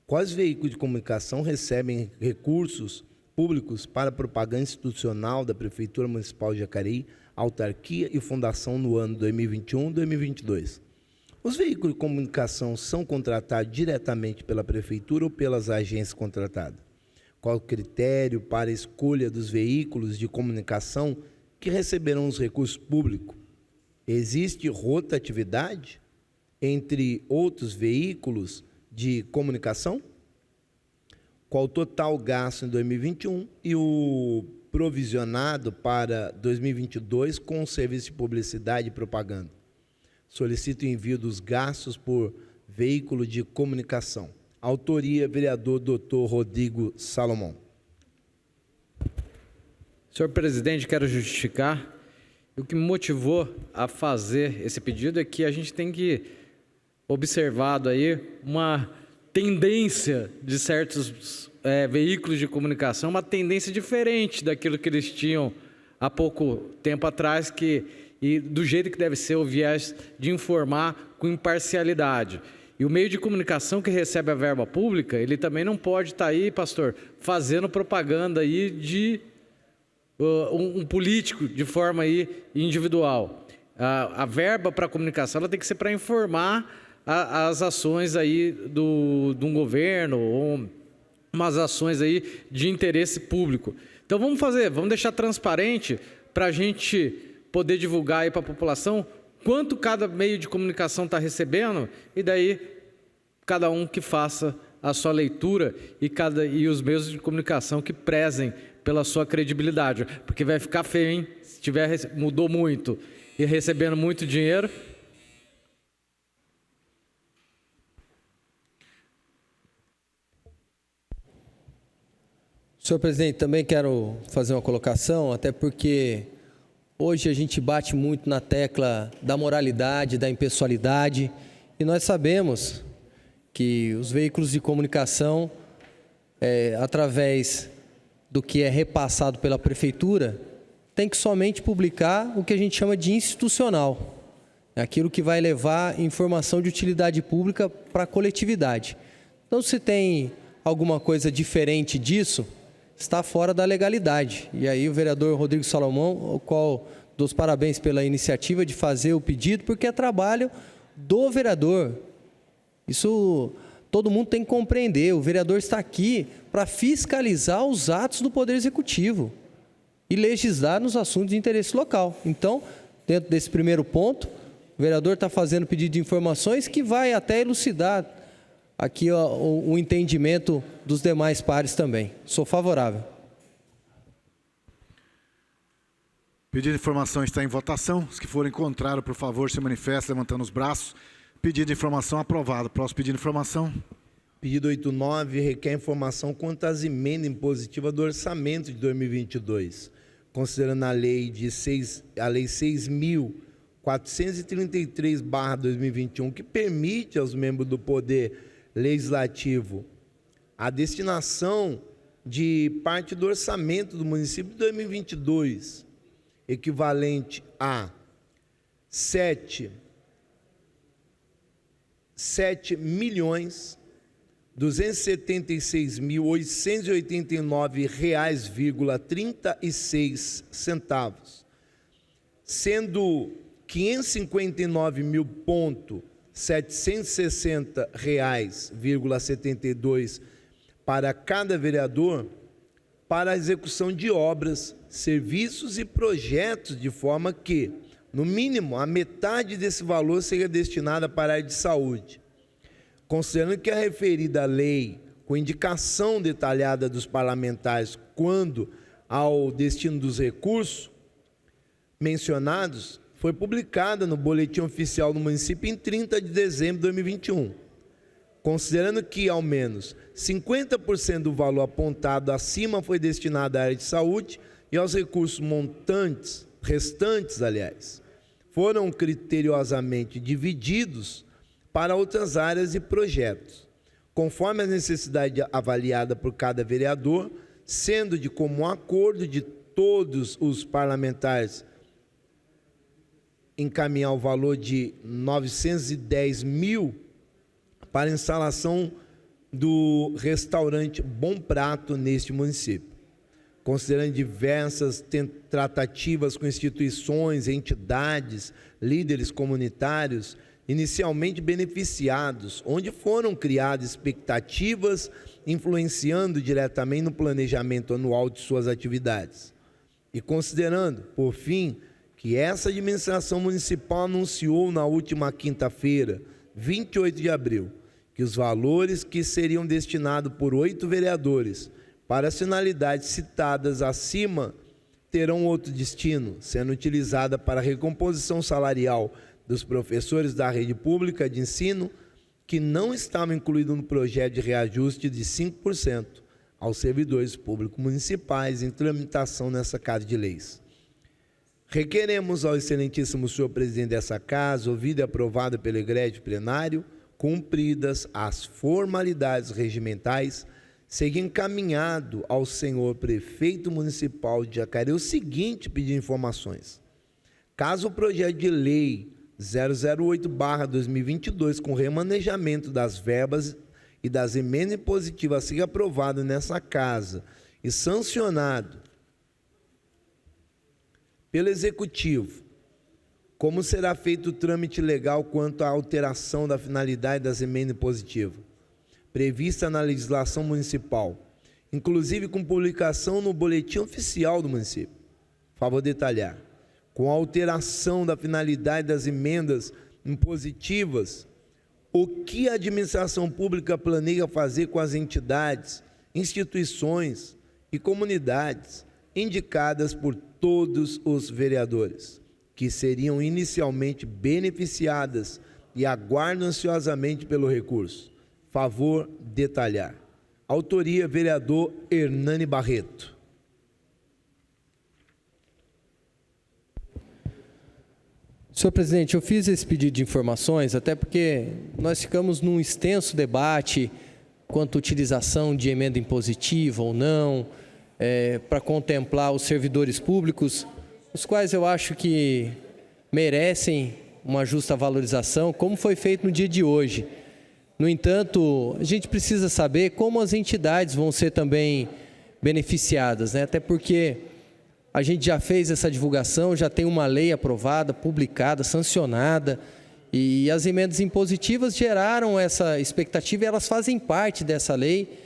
Quais veículos de comunicação recebem recursos públicos para propaganda institucional da Prefeitura Municipal de Jacareí, autarquia e fundação no ano 2021 e 2022? Os veículos de comunicação são contratados diretamente pela Prefeitura ou pelas agências contratadas? Qual o critério para a escolha dos veículos de comunicação que receberão os recursos públicos? Existe rotatividade entre outros veículos de comunicação? Qual o total gasto em 2021 e o provisionado para 2022 com o serviço de publicidade e propaganda? Solicito o envio dos gastos por veículo de comunicação. Autoria, vereador Dr. Rodrigo Salomão. Senhor presidente, quero justificar. O que me motivou a fazer esse pedido é que a gente tem que observado aí uma tendência de certos veículos de comunicação, uma tendência diferente daquilo que eles tinham há pouco tempo atrás, e do jeito que deve ser o viés de informar com imparcialidade. E o meio de comunicação que recebe a verba pública, ele também não pode estar aí, pastor, fazendo propaganda aí de um político de forma aí individual. A verba para a comunicação ela tem que ser para informar as ações aí de um governo ou umas ações aí de interesse público. Então vamos deixar transparente para a gente poder divulgar aí para a população quanto cada meio de comunicação está recebendo, e daí cada um que faça a sua leitura e os meios de comunicação que prezem pela sua credibilidade, porque vai ficar feio, hein? Se mudou muito e recebendo muito dinheiro. Senhor presidente, também quero fazer uma colocação, até porque hoje a gente bate muito na tecla da moralidade, da impessoalidade, e nós sabemos que os veículos de comunicação, através do que é repassado pela prefeitura, tem que somente publicar o que a gente chama de institucional, aquilo que vai levar informação de utilidade pública para a coletividade. Então, se tem alguma coisa diferente disso, está fora da legalidade. E aí o vereador Rodrigo Salomão, ao qual dou os parabéns pela iniciativa de fazer o pedido, porque é trabalho do vereador. Isso todo mundo tem que compreender. O vereador está aqui para fiscalizar os atos do Poder Executivo e legislar nos assuntos de interesse local. Então, dentro desse primeiro ponto, o vereador está fazendo pedido de informações que vai até elucidar aqui o entendimento dos demais pares também. Sou favorável. Pedido de informação está em votação. Os que forem contrários, por favor, se manifestem levantando os braços. Pedido de informação aprovado. Próximo pedido de informação. Pedido 89 requer informação quanto às emendas impositivas do orçamento de 2022. considerando a Lei 6.433/2021, que permite aos membros do Poder Legislativo a destinação de parte do orçamento do município de 2022, equivalente a 7.276.889,36 sendo 559.760,72 para cada vereador para a execução de obras, serviços e projetos, de forma que, no mínimo, a metade desse valor seja destinada para a área de saúde. Considerando que a referida lei, com indicação detalhada dos parlamentares quando ao destino dos recursos mencionados, foi publicada no Boletim Oficial do Município em 30 de dezembro de 2021. Considerando que, ao menos, 50% do valor apontado acima foi destinado à área de saúde e aos recursos restantes, foram criteriosamente divididos para outras áreas e projetos, conforme a necessidade avaliada por cada vereador, sendo de comum acordo de todos os parlamentares encaminhar o valor de 910 mil para a instalação do restaurante Bom Prato neste município. Considerando diversas tratativas com instituições, entidades, líderes comunitários, inicialmente beneficiados, onde foram criadas expectativas, influenciando diretamente no planejamento anual de suas atividades. E considerando, por fim, que essa administração municipal anunciou na última quinta-feira, 28 de abril, que os valores que seriam destinados por 8 vereadores para as finalidades citadas acima terão outro destino, sendo utilizada para a recomposição salarial dos professores da rede pública de ensino, que não estavam incluídos no projeto de reajuste de 5% aos servidores públicos municipais em tramitação nessa Casa de Leis. Requeremos ao excelentíssimo senhor presidente dessa Casa, ouvido e aprovado pelo egrégio plenário, cumpridas as formalidades regimentais, seja encaminhado ao senhor prefeito municipal de Jacareí o seguinte pedido de informações. Caso o projeto de lei 008/2022, com remanejamento das verbas e das emendas impositivas, seja aprovado nessa Casa e sancionado pelo Executivo, como será feito o trâmite legal quanto à alteração da finalidade das emendas impositivas, prevista na legislação municipal, inclusive com publicação no Boletim Oficial do município? Favor detalhar. Com a alteração da finalidade das emendas impositivas, o que a administração pública planeja fazer com as entidades, instituições e comunidades indicadas por todos os vereadores, que seriam inicialmente beneficiadas e aguardam ansiosamente pelo recurso? Favor detalhar. Autoria, vereador Hernani Barreto. Senhor presidente, eu fiz esse pedido de informações até porque nós ficamos num extenso debate quanto à utilização de emenda impositiva ou não, para contemplar os servidores públicos, os quais eu acho que merecem uma justa valorização, como foi feito no dia de hoje. No entanto, a gente precisa saber como as entidades vão ser também beneficiadas, né? Até porque a gente já fez essa divulgação, já tem uma lei aprovada, publicada, sancionada, e as emendas impositivas geraram essa expectativa e elas fazem parte dessa lei,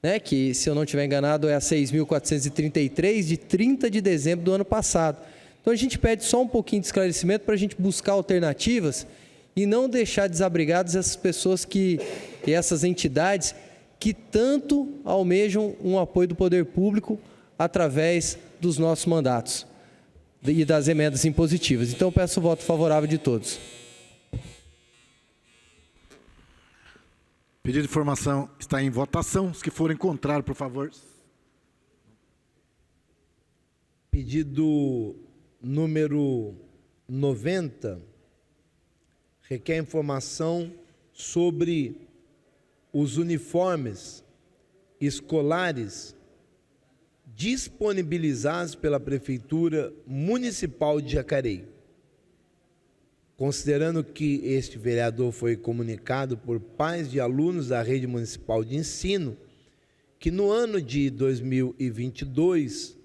né, que, se eu não estiver enganado, é a 6.433, de 30 de dezembro do ano passado. Então, a gente pede só um pouquinho de esclarecimento para a gente buscar alternativas e não deixar desabrigadas essas pessoas e essas entidades que tanto almejam um apoio do poder público através dos nossos mandatos e das emendas impositivas. Então, peço o voto favorável de todos. Pedido de informação está em votação. Os que forem contrários, por favor. Pedido número 90 requer informação sobre os uniformes escolares disponibilizados pela Prefeitura Municipal de Jacareí. Considerando que este vereador foi comunicado por pais de alunos da Rede Municipal de Ensino, que no ano de 2022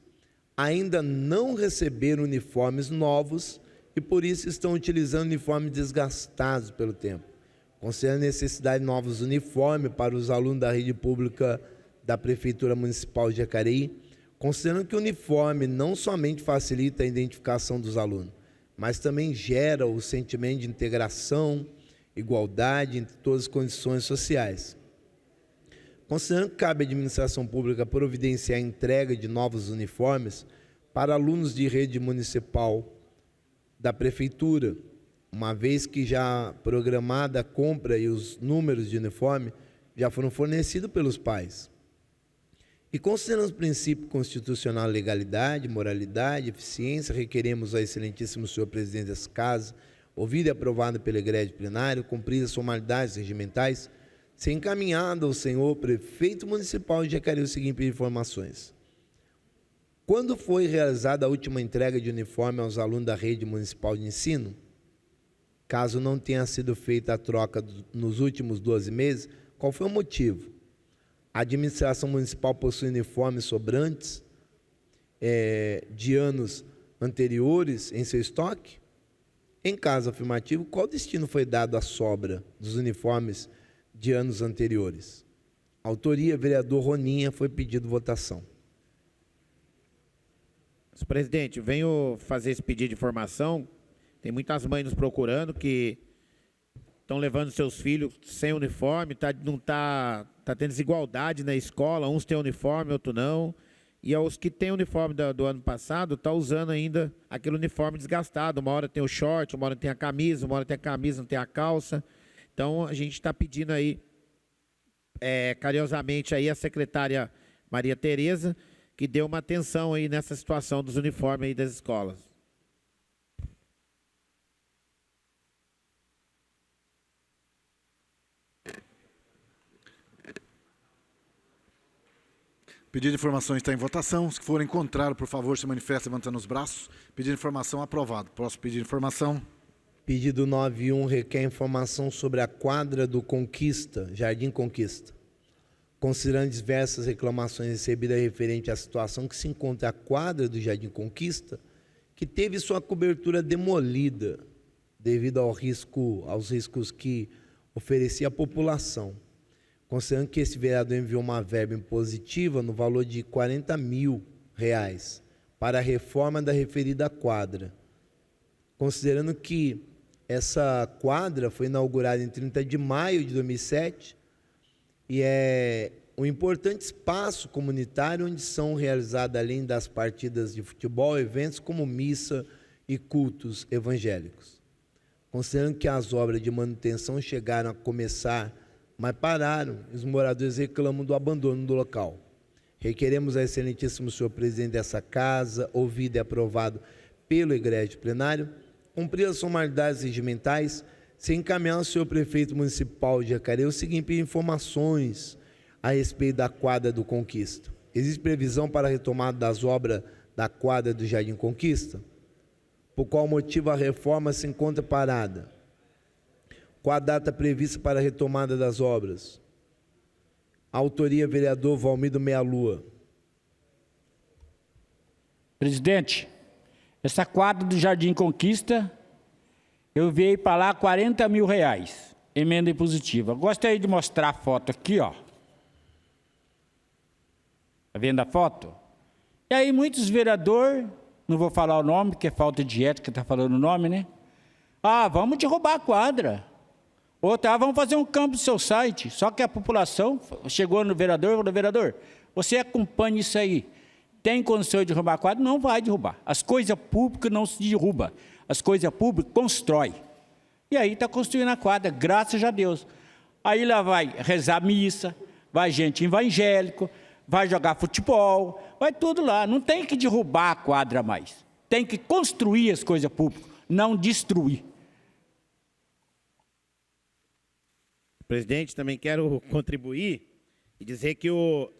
ainda não receberam uniformes novos e por isso estão utilizando uniformes desgastados pelo tempo. Considerando a necessidade de novos uniformes para os alunos da rede pública da Prefeitura Municipal de Jacareí, considerando que o uniforme não somente facilita a identificação dos alunos, mas também gera o sentimento de integração, igualdade entre todas as condições sociais. Considerando que cabe à administração pública providenciar a entrega de novos uniformes para alunos de rede municipal da Prefeitura, uma vez que já programada a compra e os números de uniforme já foram fornecidos pelos pais. E considerando os princípios constitucional, legalidade, moralidade, eficiência, requeremos ao excelentíssimo senhor presidente dessa casa, ouvido e aprovado pelo egrégio plenário, cumpridas as formalidades regimentais, ser encaminhado ao senhor prefeito municipal de Jacareí os seguintes informações. Quando foi realizada a última entrega de uniforme aos alunos da rede municipal de ensino? Caso não tenha sido feita a troca nos últimos 12 meses, qual foi o motivo? A administração municipal possui uniformes sobrantes de anos anteriores em seu estoque? Em caso afirmativo, qual destino foi dado à sobra dos uniformes de anos anteriores? Autoria, vereador Roninha, foi pedido votação. Senhor presidente, venho fazer esse pedido de informação. Tem muitas mães nos procurando que estão levando seus filhos sem uniforme, não tá tendo desigualdade na escola, uns têm uniforme, outros não. E os que têm uniforme do ano passado, estão usando ainda aquele uniforme desgastado. Uma hora tem o short, uma hora tem a camisa, uma hora tem a camisa, não tem a calça. Então, a gente está pedindo aí, carinhosamente, aí a secretária Maria Tereza, que dê uma atenção aí nessa situação dos uniformes aí das escolas. Pedido de informação está em votação. Os que forem contrários, por favor, se manifestem levantando os braços. Pedido de informação aprovado. Próximo pedido de informação. Pedido 91 requer informação sobre a quadra do Conquista, Jardim Conquista. Considerando diversas reclamações recebidas referente à situação que se encontra a quadra do Jardim Conquista, que teve sua cobertura demolida devido aos riscos que oferecia à população. Considerando que esse vereador enviou uma verba impositiva no valor de R$40 mil para a reforma da referida quadra. Considerando que essa quadra foi inaugurada em 30 de maio de 2007 e é um importante espaço comunitário onde são realizadas, além das partidas de futebol, eventos como missa e cultos evangélicos. Considerando que as obras de manutenção chegaram a começar, mas pararam, os moradores reclamam do abandono do local. Requeremos ao excelentíssimo senhor presidente dessa casa, ouvido e aprovado pelo egrégio plenário, cumprir as formalidades regimentais, se encaminhar ao senhor prefeito municipal de Jacareí os seguintes informações a respeito da quadra do Conquista. Existe previsão para a retomada das obras da quadra do Jardim Conquista? Por qual motivo a reforma se encontra parada? Qual a data prevista para a retomada das obras? Autoria, vereador Valmido Meia Lua. Presidente, essa quadra do Jardim Conquista, eu veio para lá R$40 mil, emenda impositiva. Gostaria de mostrar a foto aqui, ó. Está vendo a foto? E aí muitos vereadores, não vou falar o nome, porque é falta de ética, está falando o nome, né? Ah, vamos derrubar a quadra. Outra, vamos fazer um campo no seu site. Só que a população chegou no vereador e falou, vereador, você acompanha isso aí. Tem condição de derrubar a quadra? Não vai derrubar. As coisas públicas não se derrubam. As coisas públicas constrói. E aí está construindo a quadra, graças a Deus. Aí lá vai rezar missa, vai gente evangélico, vai jogar futebol, vai tudo lá. Não tem que derrubar a quadra mais. Tem que construir as coisas públicas, não destruir. Presidente, também quero contribuir e dizer que eu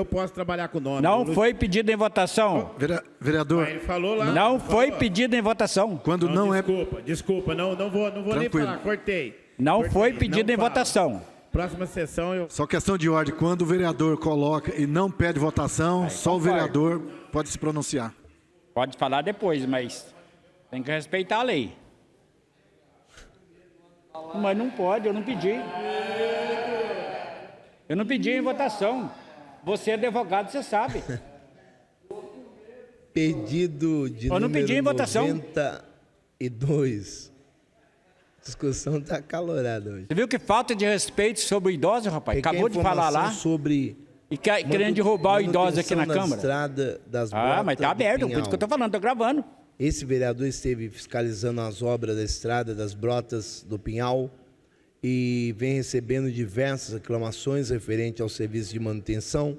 posso trabalhar com o nome. Não foi pedido em votação. Vereador. Ele falou lá. Não foi pedido em votação. Quando não, Desculpa, não vou nem falar, cortei. Não foi pedido em votação. Próxima sessão eu... Só questão de ordem, quando o vereador coloca e não pede votação, só o vereador pode se pronunciar. Pode falar depois, mas tem que respeitar a lei. Mas não pode, eu não pedi. Eu não pedi em votação. Você é advogado, você sabe. Pedido de eu não pedi em votação. 92. A discussão está acalorada hoje. Você viu que falta de respeito sobre o idoso, rapaz? Acabou de falar lá. Sobre e querendo derrubar o idoso aqui na Câmara. Estrada das mas tá aberto, por isso que eu tô falando, tô gravando. Esse vereador esteve fiscalizando as obras da estrada das Brotas do Pinhal e vem recebendo diversas reclamações referentes ao serviço de manutenção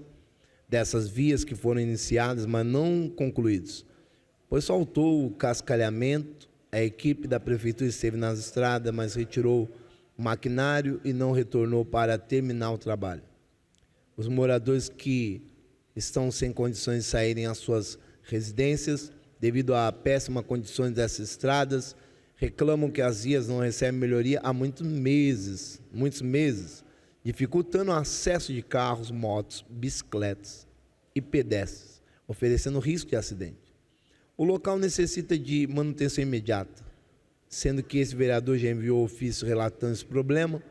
dessas vias que foram iniciadas, mas não concluídos. Pois faltou o cascalhamento, a equipe da prefeitura esteve nas estradas, mas retirou o maquinário e não retornou para terminar o trabalho. Os moradores que estão sem condições de saírem às suas residências, devido à péssima condições dessas estradas, reclamam que as vias não recebem melhoria há muitos meses, dificultando o acesso de carros, motos, bicicletas e pedestres, oferecendo risco de acidente. O local necessita de manutenção imediata, sendo que esse vereador já enviou ofício relatando esse problema.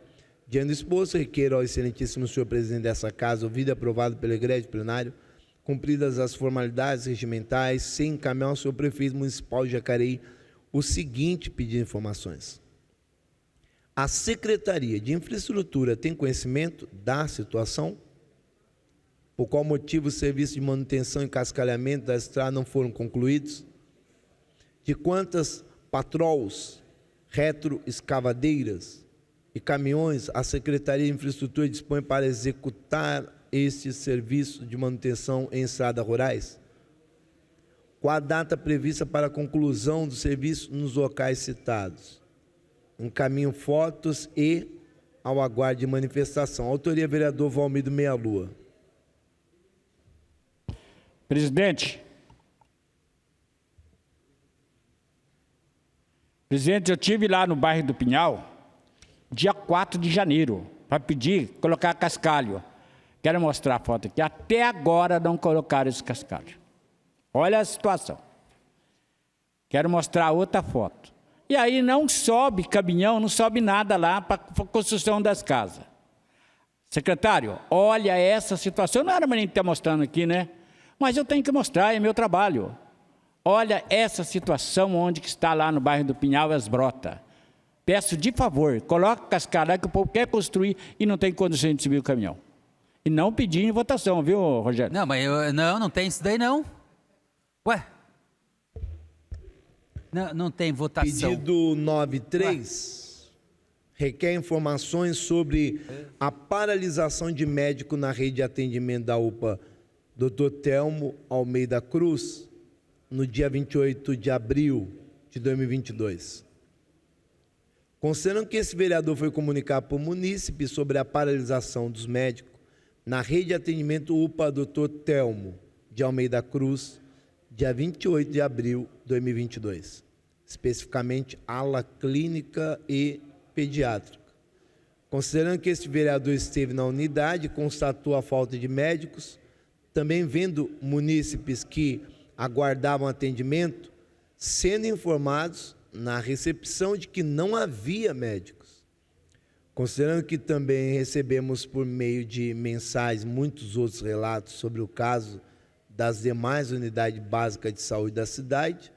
Diante do exposto, requeiro ao excelentíssimo senhor presidente dessa casa, ouvido e aprovado pelo egrégio plenário, cumpridas as formalidades regimentais, sem encaminhar ao senhor prefeito municipal de Jacareí o seguinte pedido de informações. A Secretaria de Infraestrutura tem conhecimento da situação? Por qual motivo os serviços de manutenção e cascalhamento da estrada não foram concluídos? De quantas patrols, retroescavadeiras e caminhões a Secretaria de Infraestrutura dispõe para executar este serviço de manutenção em estradas rurais? Qual a data prevista para a conclusão do serviço nos locais citados? Encaminho fotos e ao aguardo de manifestação. Autoria, vereador Valmir do Meia Lua. Presidente, eu estive lá no bairro do Pinhal, dia 4 de janeiro, para pedir, colocar cascalho. Quero mostrar a foto aqui. Até agora não colocaram esse cascalho. Olha a situação. Quero mostrar outra foto. E aí não sobe caminhão, não sobe nada lá para a construção das casas. Secretário, olha essa situação. Não era para nem estar mostrando aqui, né? Mas eu tenho que mostrar, é meu trabalho. Olha essa situação onde que está lá no bairro do Pinhal, as Brotas. Peço de favor, coloque cascalho que o povo quer construir e não tem condição de subir o caminhão. E não pedir em votação, viu, Rogério? Não, mas não tem isso daí não. Ué? Não tem votação. Pedido 93 requer informações sobre a paralisação de médico na rede de atendimento da UPA Dr. Telmo Almeida Cruz, no dia 28 de abril de 2022. Considerando que esse vereador foi comunicado por munícipe sobre a paralisação dos médicos na rede de atendimento UPA Dr. Telmo de Almeida Cruz, dia 28 de abril de 2022, especificamente ala clínica e pediátrica. Considerando que este vereador esteve na unidade e constatou a falta de médicos, também vendo munícipes que aguardavam atendimento, sendo informados na recepção de que não havia médicos. Considerando que também recebemos por meio de mensagens muitos outros relatos sobre o caso das demais unidades básicas de saúde da cidade,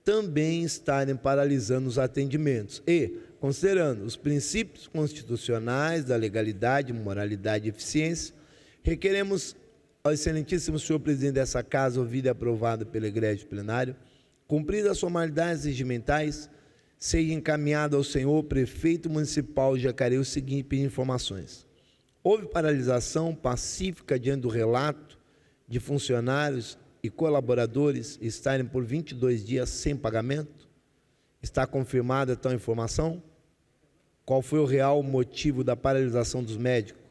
também estarem paralisando os atendimentos. E, considerando os princípios constitucionais da legalidade, moralidade e eficiência, requeremos ao excelentíssimo senhor presidente dessa casa, ouvido e aprovado pelo egrégio plenário, cumpridas as formalidades regimentais, seja encaminhado ao senhor prefeito municipal de Jacareí o seguinte pedido de informações. Houve paralisação pacífica diante do relato de funcionários e colaboradores estarem por 22 dias sem pagamento? Está confirmada tal informação? Qual foi o real motivo da paralisação dos médicos?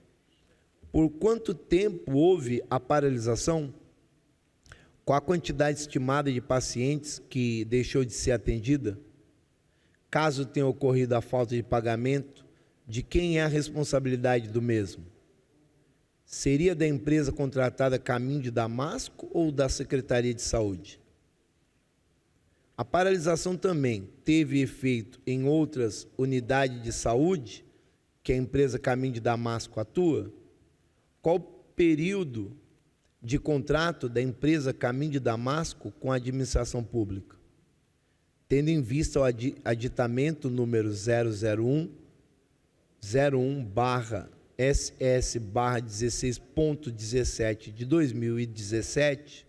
Por quanto tempo houve a paralisação? Qual a quantidade estimada de pacientes que deixou de ser atendida? Caso tenha ocorrido a falta de pagamento, de quem é a responsabilidade do mesmo? Seria da empresa contratada Caminho de Damasco ou da Secretaria de Saúde? A paralisação também teve efeito em outras unidades de saúde que a empresa Caminho de Damasco atua? Qual o período de contrato da empresa Caminho de Damasco com a administração pública? Tendo em vista o aditamento número 001/SS/16.17 de 2017,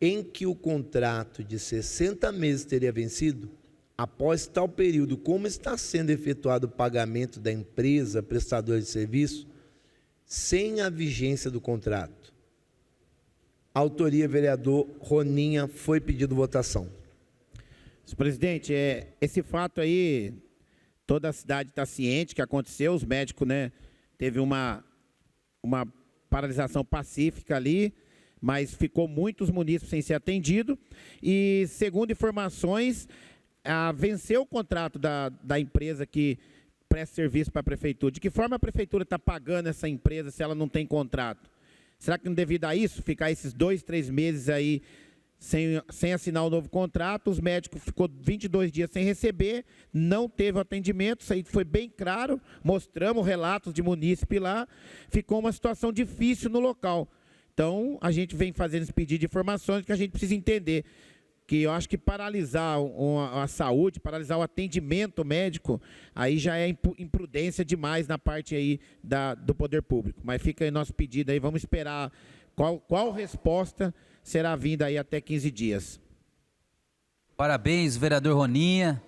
em que o contrato de 60 meses teria vencido, após tal período, como está sendo efetuado o pagamento da empresa prestadora de serviço, sem a vigência do contrato? Autoria, vereador Roninha, foi pedido votação. Senhor presidente, esse fato aí, toda a cidade está ciente que aconteceu, os médicos, né, teve uma paralisação pacífica ali, mas ficou muitos munícipes sem ser atendido e, segundo informações, venceu o contrato da empresa que presta serviço para a prefeitura. De que forma a prefeitura está pagando essa empresa se ela não tem contrato? Será que não devido a isso, ficar esses 2, 3 meses aí sem assinar o novo contrato, os médicos ficou 22 dias sem receber, não teve atendimento, isso aí foi bem claro, mostramos relatos de munícipe lá, ficou uma situação difícil no local. Então, a gente vem fazendo esse pedido de informações que a gente precisa entender, que eu acho que paralisar a saúde, paralisar o atendimento médico, aí já é imprudência demais na parte aí do poder público. Mas fica aí nosso pedido aí, vamos esperar qual resposta será vinda aí até 15 dias. Parabéns, vereador Roninha.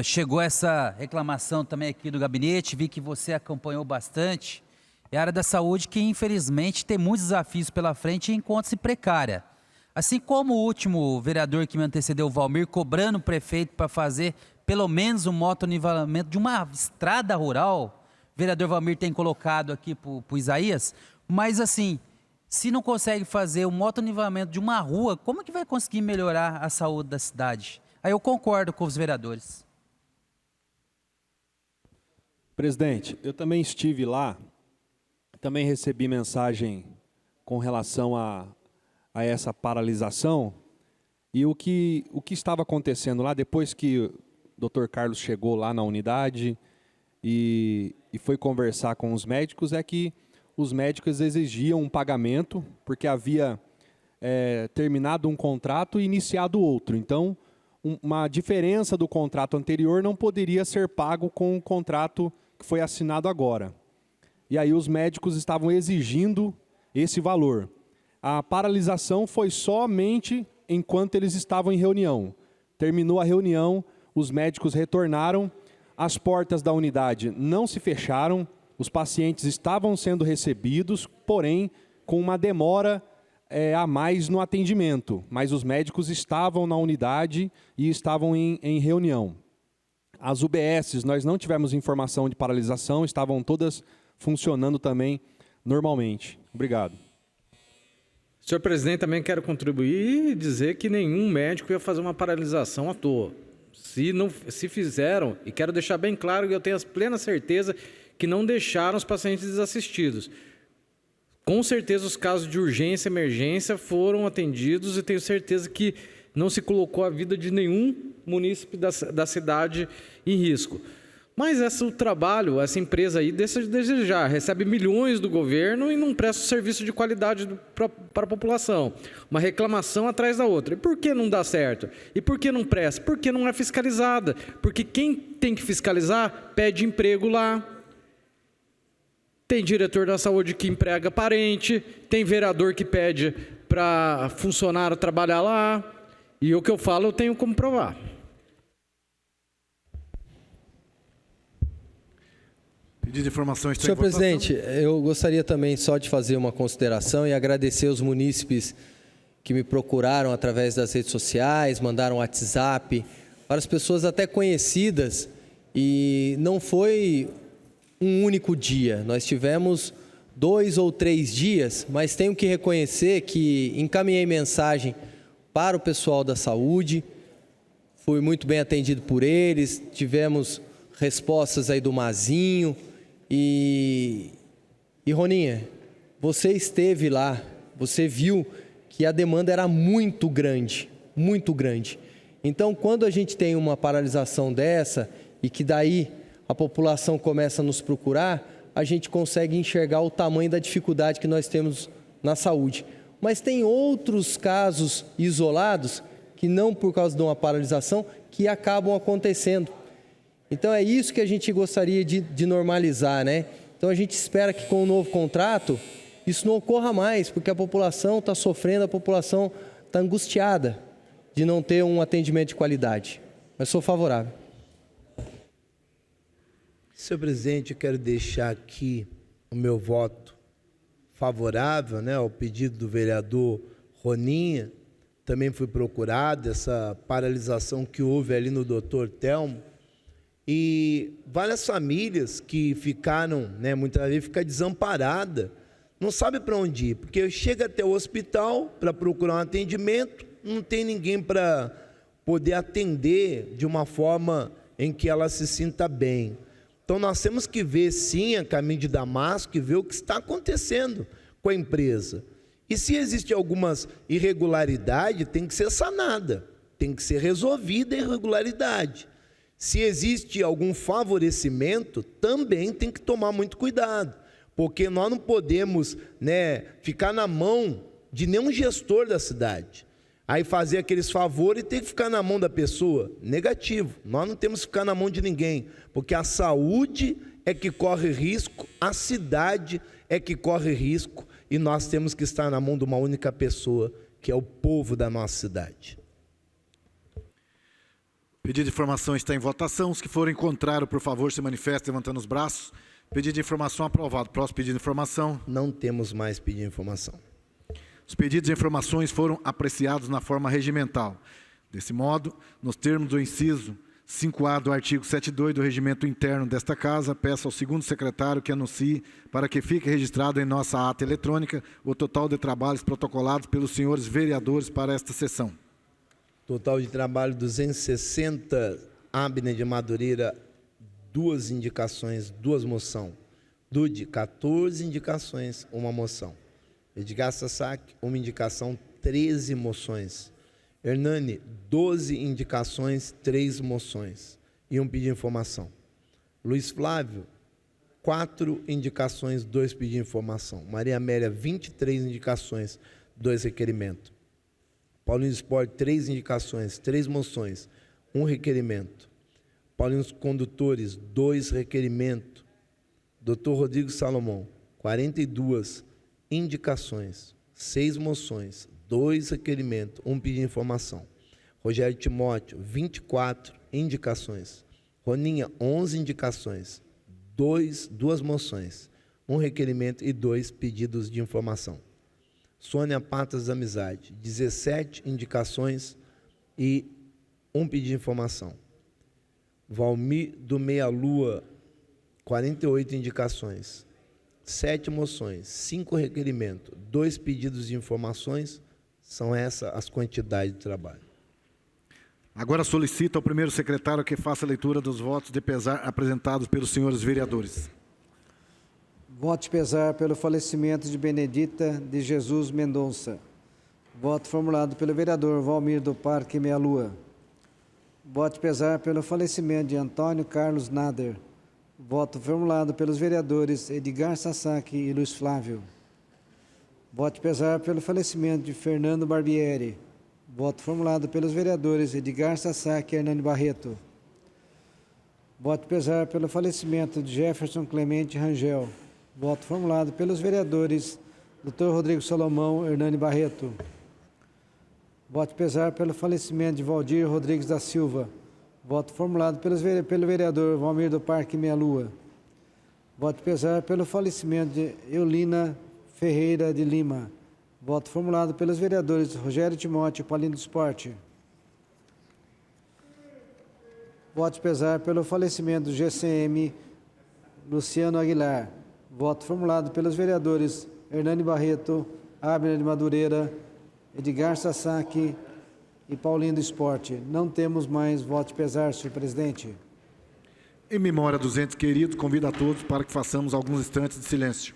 Chegou essa reclamação também aqui do gabinete, vi que você acompanhou bastante. É a área da saúde que, infelizmente, tem muitos desafios pela frente e encontra-se precária. Assim como o último vereador que me antecedeu, o Valmir, cobrando o prefeito para fazer pelo menos um motonivelamento de uma estrada rural, o vereador Valmir tem colocado aqui para o Isaías, mas assim, se não consegue fazer o motonivelamento de uma rua, como que vai conseguir melhorar a saúde da cidade? Aí eu concordo com os vereadores. Presidente, eu também estive lá, também recebi mensagem com relação a essa paralisação, e o que estava acontecendo lá, depois que o Dr. Carlos chegou lá na unidade e foi conversar com os médicos, é que os médicos exigiam um pagamento, porque havia terminado um contrato e iniciado outro. Então, uma diferença do contrato anterior não poderia ser pago com o contrato que foi assinado agora. E aí os médicos estavam exigindo esse valor. A paralisação foi somente enquanto eles estavam em reunião. Terminou a reunião, os médicos retornaram, as portas da unidade não se fecharam, os pacientes estavam sendo recebidos, porém com uma demora a mais no atendimento. Mas os médicos estavam na unidade e estavam em reunião. As UBSs, nós não tivemos informação de paralisação, estavam todas funcionando também normalmente. Obrigado. Senhor presidente, também quero contribuir e dizer que nenhum médico ia fazer uma paralisação à toa. Se fizeram, e quero deixar bem claro que eu tenho a plena certeza que não deixaram os pacientes desassistidos. Com certeza os casos de urgência e emergência foram atendidos e tenho certeza que não se colocou a vida de nenhum munícipe da cidade em risco. Mas o trabalho, essa empresa aí deixa de desejar, recebe milhões do governo e não presta serviço de qualidade para a população. Uma reclamação atrás da outra. E por que não dá certo? E por que não presta? Porque não é fiscalizada. Porque quem tem que fiscalizar pede emprego lá. Tem diretor da saúde que emprega parente, tem vereador que pede para funcionário trabalhar lá. E o que eu falo eu tenho como provar. Pedido de informação está Senhor em votação. presidente, eu gostaria também só de fazer uma consideração e agradecer os munícipes que me procuraram através das redes sociais, mandaram WhatsApp, para as pessoas até conhecidas, e não foi um único dia, nós tivemos 2 ou 3 dias, mas tenho que reconhecer que encaminhei mensagem para o pessoal da saúde, fui muito bem atendido por eles, tivemos respostas aí do Mazinho, e Roninha, você esteve lá, você viu que a demanda era muito grande, muito grande. Então, quando a gente tem uma paralisação dessa e que daí a população começa a nos procurar, a gente consegue enxergar o tamanho da dificuldade que nós temos na saúde. Mas tem outros casos isolados que não por causa de uma paralisação que acabam acontecendo. Então é isso que a gente gostaria de normalizar, né? Então a gente espera que com o novo contrato isso não ocorra mais, porque a população está sofrendo, a população está angustiada de não ter um atendimento de qualidade. Mas sou favorável. Senhor presidente, eu quero deixar aqui o meu voto favorável, né, ao pedido do vereador Roninha. Também fui procurado, essa paralisação que houve ali no Dr. Telmo. E várias famílias que ficaram, né, muitas vezes fica desamparada, não sabe para onde ir, porque chega até o hospital para procurar um atendimento, não tem ninguém para poder atender de uma forma em que ela se sinta bem. Então nós temos que ver sim a caminho de Damasco e ver o que está acontecendo com a empresa. E se existe algumas irregularidades, tem que ser sanada, tem que ser resolvida a irregularidade. Se existe algum favorecimento, também tem que tomar muito cuidado, porque nós não podemos, né, ficar na mão de nenhum gestor da cidade. Aí fazer aqueles favores e ter que ficar na mão da pessoa. Negativo, nós não temos que ficar na mão de ninguém, porque a saúde é que corre risco, a cidade é que corre risco, e nós temos que estar na mão de uma única pessoa, que é o povo da nossa cidade. Pedido de informação está em votação. Os que forem contrário, por favor, se manifestem levantando os braços. Pedido de informação aprovado. Próximo pedido de informação. Não temos mais pedido de informação. Os pedidos de informações foram apreciados na forma regimental. Desse modo, nos termos do inciso 5A do artigo 72 do regimento interno desta Casa, peço ao segundo secretário que anuncie para que fique registrado em nossa ata eletrônica o total de trabalhos protocolados pelos senhores vereadores para esta sessão. Total de trabalho 260, Abner de Madureira, 2 indicações, 2 moções. Dude, 14 indicações, 1 moção. Edgar Sasaki, 1 indicação, 13 moções. Hernani, 12 indicações, 3 moções e 1 pedido de informação. Luiz Flávio, 4 indicações, 2 pedidos de informação. Maria Amélia, 23 indicações, 2 requerimentos. Paulinho Sport, 3 indicações, 3 moções, 1 requerimento. Paulinho Condutores, 2 requerimentos. Dr. Rodrigo Salomão, 42 indicações, 6 moções, 2 requerimentos, 1 pedido de informação. Rogério Timóteo, 24 indicações. Roninha, 11 indicações, 2 moções, 1 requerimento e 2 pedidos de informação. Sônia Patas Amizade, 17 indicações e 1 pedido de informação. Valmir do Meia Lua, 48 indicações, 7 moções, 5 requerimentos, 2 pedidos de informações. São essas as quantidades de trabalho. Agora solicito ao primeiro secretário que faça a leitura dos votos de pesar apresentados pelos senhores vereadores. Voto de pesar pelo falecimento de Benedita de Jesus Mendonça. Voto formulado pelo vereador Valmir do Parque Meia Lua. Voto de pesar pelo falecimento de Antônio Carlos Nader. Voto formulado pelos vereadores Edgar Sasaki e Luiz Flávio. Voto de pesar pelo falecimento de Fernando Barbieri. Voto formulado pelos vereadores Edgar Sasaki e Hernani Barreto. Voto de pesar pelo falecimento de Jefferson Clemente Rangel. Voto formulado pelos vereadores Dr. Rodrigo Salomão e Hernani Barreto. Voto de pesar pelo falecimento de Valdir Rodrigues da Silva. Voto formulado pelo vereador Valmir do Parque Meia Lua. Voto de pesar pelo falecimento de Eulina Ferreira de Lima. Voto formulado pelos vereadores Rogério Timóteo, Paulinho do Esporte. Voto de pesar pelo falecimento do GCM Luciano Aguilar. Voto formulado pelos vereadores Hernani Barreto, Abner de Madureira, Edgar Sasaki e Paulinho do Esporte. Não temos mais voto de pesar, senhor presidente. Em memória dos entes queridos, convido a todos para que façamos alguns instantes de silêncio.